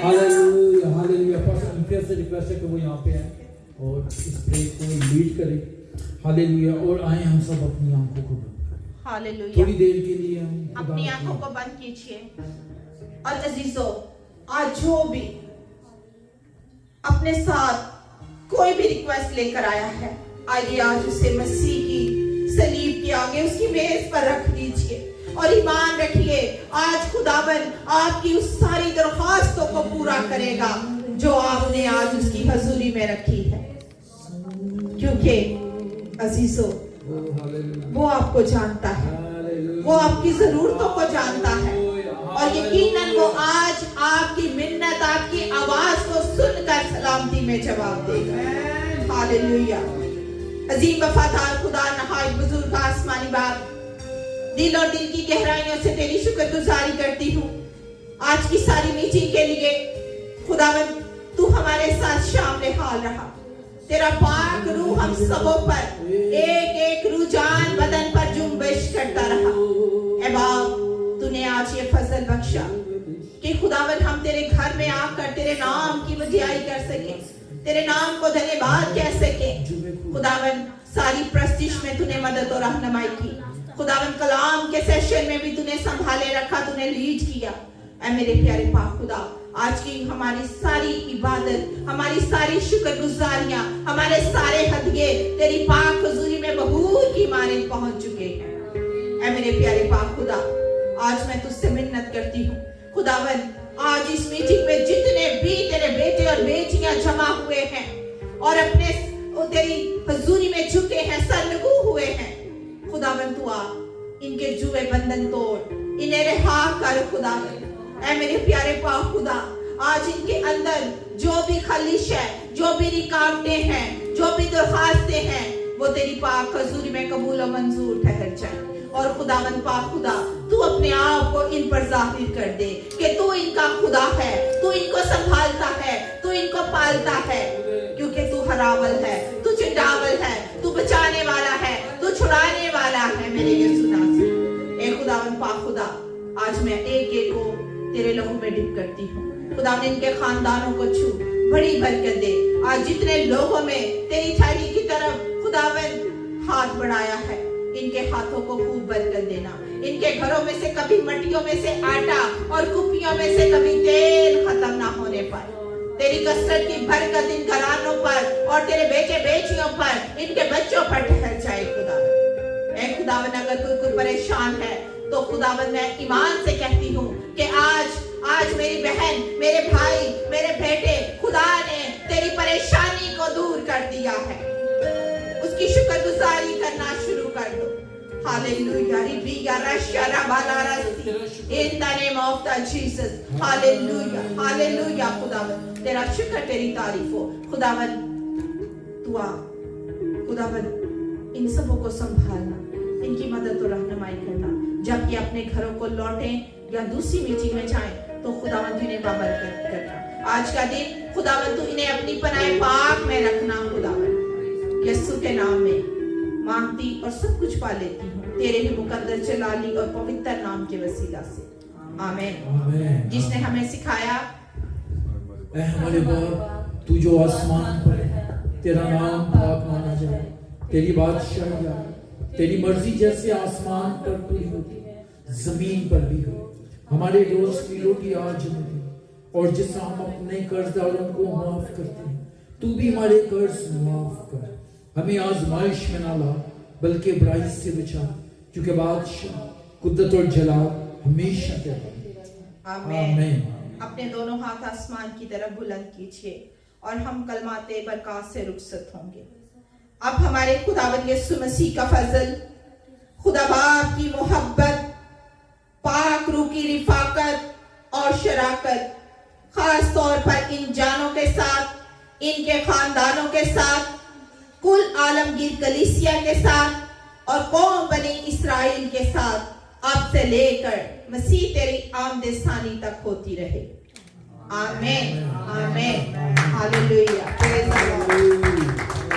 Hallelujah hallelujah. पास्टर इंफिया से रिक्वेस्ट है कि वो यहाँ पे आए और इस ब्रेक को लीड करें। हालेलुया। और आए हम सब अपनी आंखों को बंद करें। हालेलुया। थोड़ी देर के लिए हम अपनी आंखों को बंद कीजिए। और अजीजों, आज जो भी अपने साथ कोई भी रिक्वेस्ट लेकर आया है, आइए आज उसे मसीह की सलीब के आगे उसकी मेज पर रख दीजिए और ईमान रखिए, आज खुदावन आपकी उस सारी दरख्वास्तों को पूरा करेगा जो आपने आज उसकी हजूरी में रखी है। क्योंकि अजीजों, वो आपको जानता है, वो आपकी जरूरतों को जानता है और यकीनन वो आज आपकी मिन्नत, आपकी आवाज को सुनकर सलामती में जवाब देगा। हालेलुया। अजीम वफादार खुदा, नहायत बुजुर्ग आसमानी बाप, दिल और दिल की गहराइयों से तेरी शुक्रगुजारी करती हूँ आज की सारी मीटिंग के लिए। खुदावन, तू हमारे साथ शामिल हाल रहा, तेरा पाक रूह हम सबों पर एक एक रुझान बदन पर जुम्बिश करता रहा। ऐ बाप, तूने आज ये फजल बख्शा कि खुदावन हम तेरे घर में आकर तेरे नाम की वजियाई कर सके, तेरे नाम को धन्यवाद कह सके। खुदावन, सारी प्रस्तिश में तूने मदद और रहनुमाई की। खुदावन, कलाम के सेशन में भी तूने संभाले रखा, तूने लीड किया। ऐ मेरे प्यारे पाक खुदा, आज की हमारी सारी इबादत, हमारी सारी शुक्रगुजारियां, हमारे सारे हदिये तेरी पाक हुजूरी में बहूर की माने पहुंच चुके हैं। ऐ मेरे प्यारे पाक खुदा, आज मैं तुझसे मिन्नत करती हूँ खुदावन, आज इस मीटिंग में जितने भी तेरे बेटे और बेटियां जमा हुए हैं और अपने तेरी हुजूरी में झुके हैं, सरनगू हुए हैं, खुदावन तू आ, इनके जुए बंधन तोड़, इन्हें रिहा कर खुदावन। ऐ मेरे प्यारे पाक खुदा, आज इनके अंदर जो भी खलिश है, जो भी रुकावटें हैं, जो भी दरखास्तें हैं वो तेरी पाक हजूरी में कबूल और मंजूर ठहर जाए। और खुदावन पाक खुदा, तू अपने आप को इन पर जाहिर कर दे कि तू इनका खुदा है, तू इनको संभालता है, तू इनको पालता है, क्योंकि तू हरावल है, तू चिंडावल है, तू बचाने वाला है, तू छुड़ाने वाला है मेरे यीशु नासरी। ए खुदावन पाक खुदा, आज मैं एक एक को तेरे लहू में डिप करती हूँ। खुदावन इनके खानदानों को छू, बड़ी बरकत दे। आज जितने लोगों में तेरी थैली की तरफ खुदावन हाथ बढ़ाया है, इनके हाथों को खूब बरकत देना। इनके घरों में से कभी मट्टियों में से आटा और कुप्पियों में से कभी तेल खत्म ना होने पाए। तेरी कसरत की बरकत इन घरानों पर और तेरे बेटे बेटियों पर, इनके बच्चों पर ठहर जाए खुदावन। ऐ खुदावन, अगर कोई परेशान है तो खुदावन मैं ईमान से कहती हूँ कि आज मेरी बहन, मेरे भाई, मेरे बेटे, खुदा ने तेरी परेशानी को दूर कर दिया है। उसकी शुक्रगुजारी करना शुरू कर दो। हालेलुया, रिबिया रशरा बालारसी, in the name of the Jesus. Hallelujah, hallelujah खुदावन, तेरा शुक्र, तेरी तारीफ हो खुदावन। दुआ खुदावन, इन सबों को संभालना, इनकी मदद और रहनुमाई करना। जब ये अपने घरों को लौटें या दूसरी मीटिंग में जाएं तो खुदावन इन्हें बरकत करना। आज का दिन खुदावन तू इन्हें अपनी पनाह पाक में रखना खुदावन। यीशु के नाम में मांगती और सब कुछ पा लेती हूँ तेरे ही मुकद्दस जलाली और पवित्र नाम के वसीला से, आमीन। जिसने हमें सिखाया, ऐ हमारे बाप, तू जो आसमान पर है, तेरा नाम पाक माना जाए, तेरी बादशाही आए, तेरी मर्जी जैसे आसमान पर पूरी होती है, जमीन पर भी हो। हमारे रोज की रोटी आज हमें दे, और जिससे हम अपने कर्जदारों को माफ करते हैं, तू भी हमारे कर्ज माफ कर। हमें आजमाइश में ना ला, बल्कि बुराई से बचा, क्योंकि बादशाह, कुद्दत और जलाल हमेशा तेरा। आमीन। अपने दोनों हाथ आसमान की तरफ बुलंद कीजिए और हम कलमाते बरकत से रुखसत होंगे। अब हमारे खुदावंद यीशु मसीह का फजल, खुदा बाप की मोहब्बत, पाक रूह की रिफाकत और शराकत खास तौर पर इन जानों के साथ, इनके खानदानों के साथ, कुल आलमगीर कलीसिया के साथ और कौम बनी इस्राएल के साथ अब से लेकर मसीह तेरी आमदे सानी तक होती रहे। आमीन, आमीन, हालेलुया, प्रेज़ द लॉर्ड।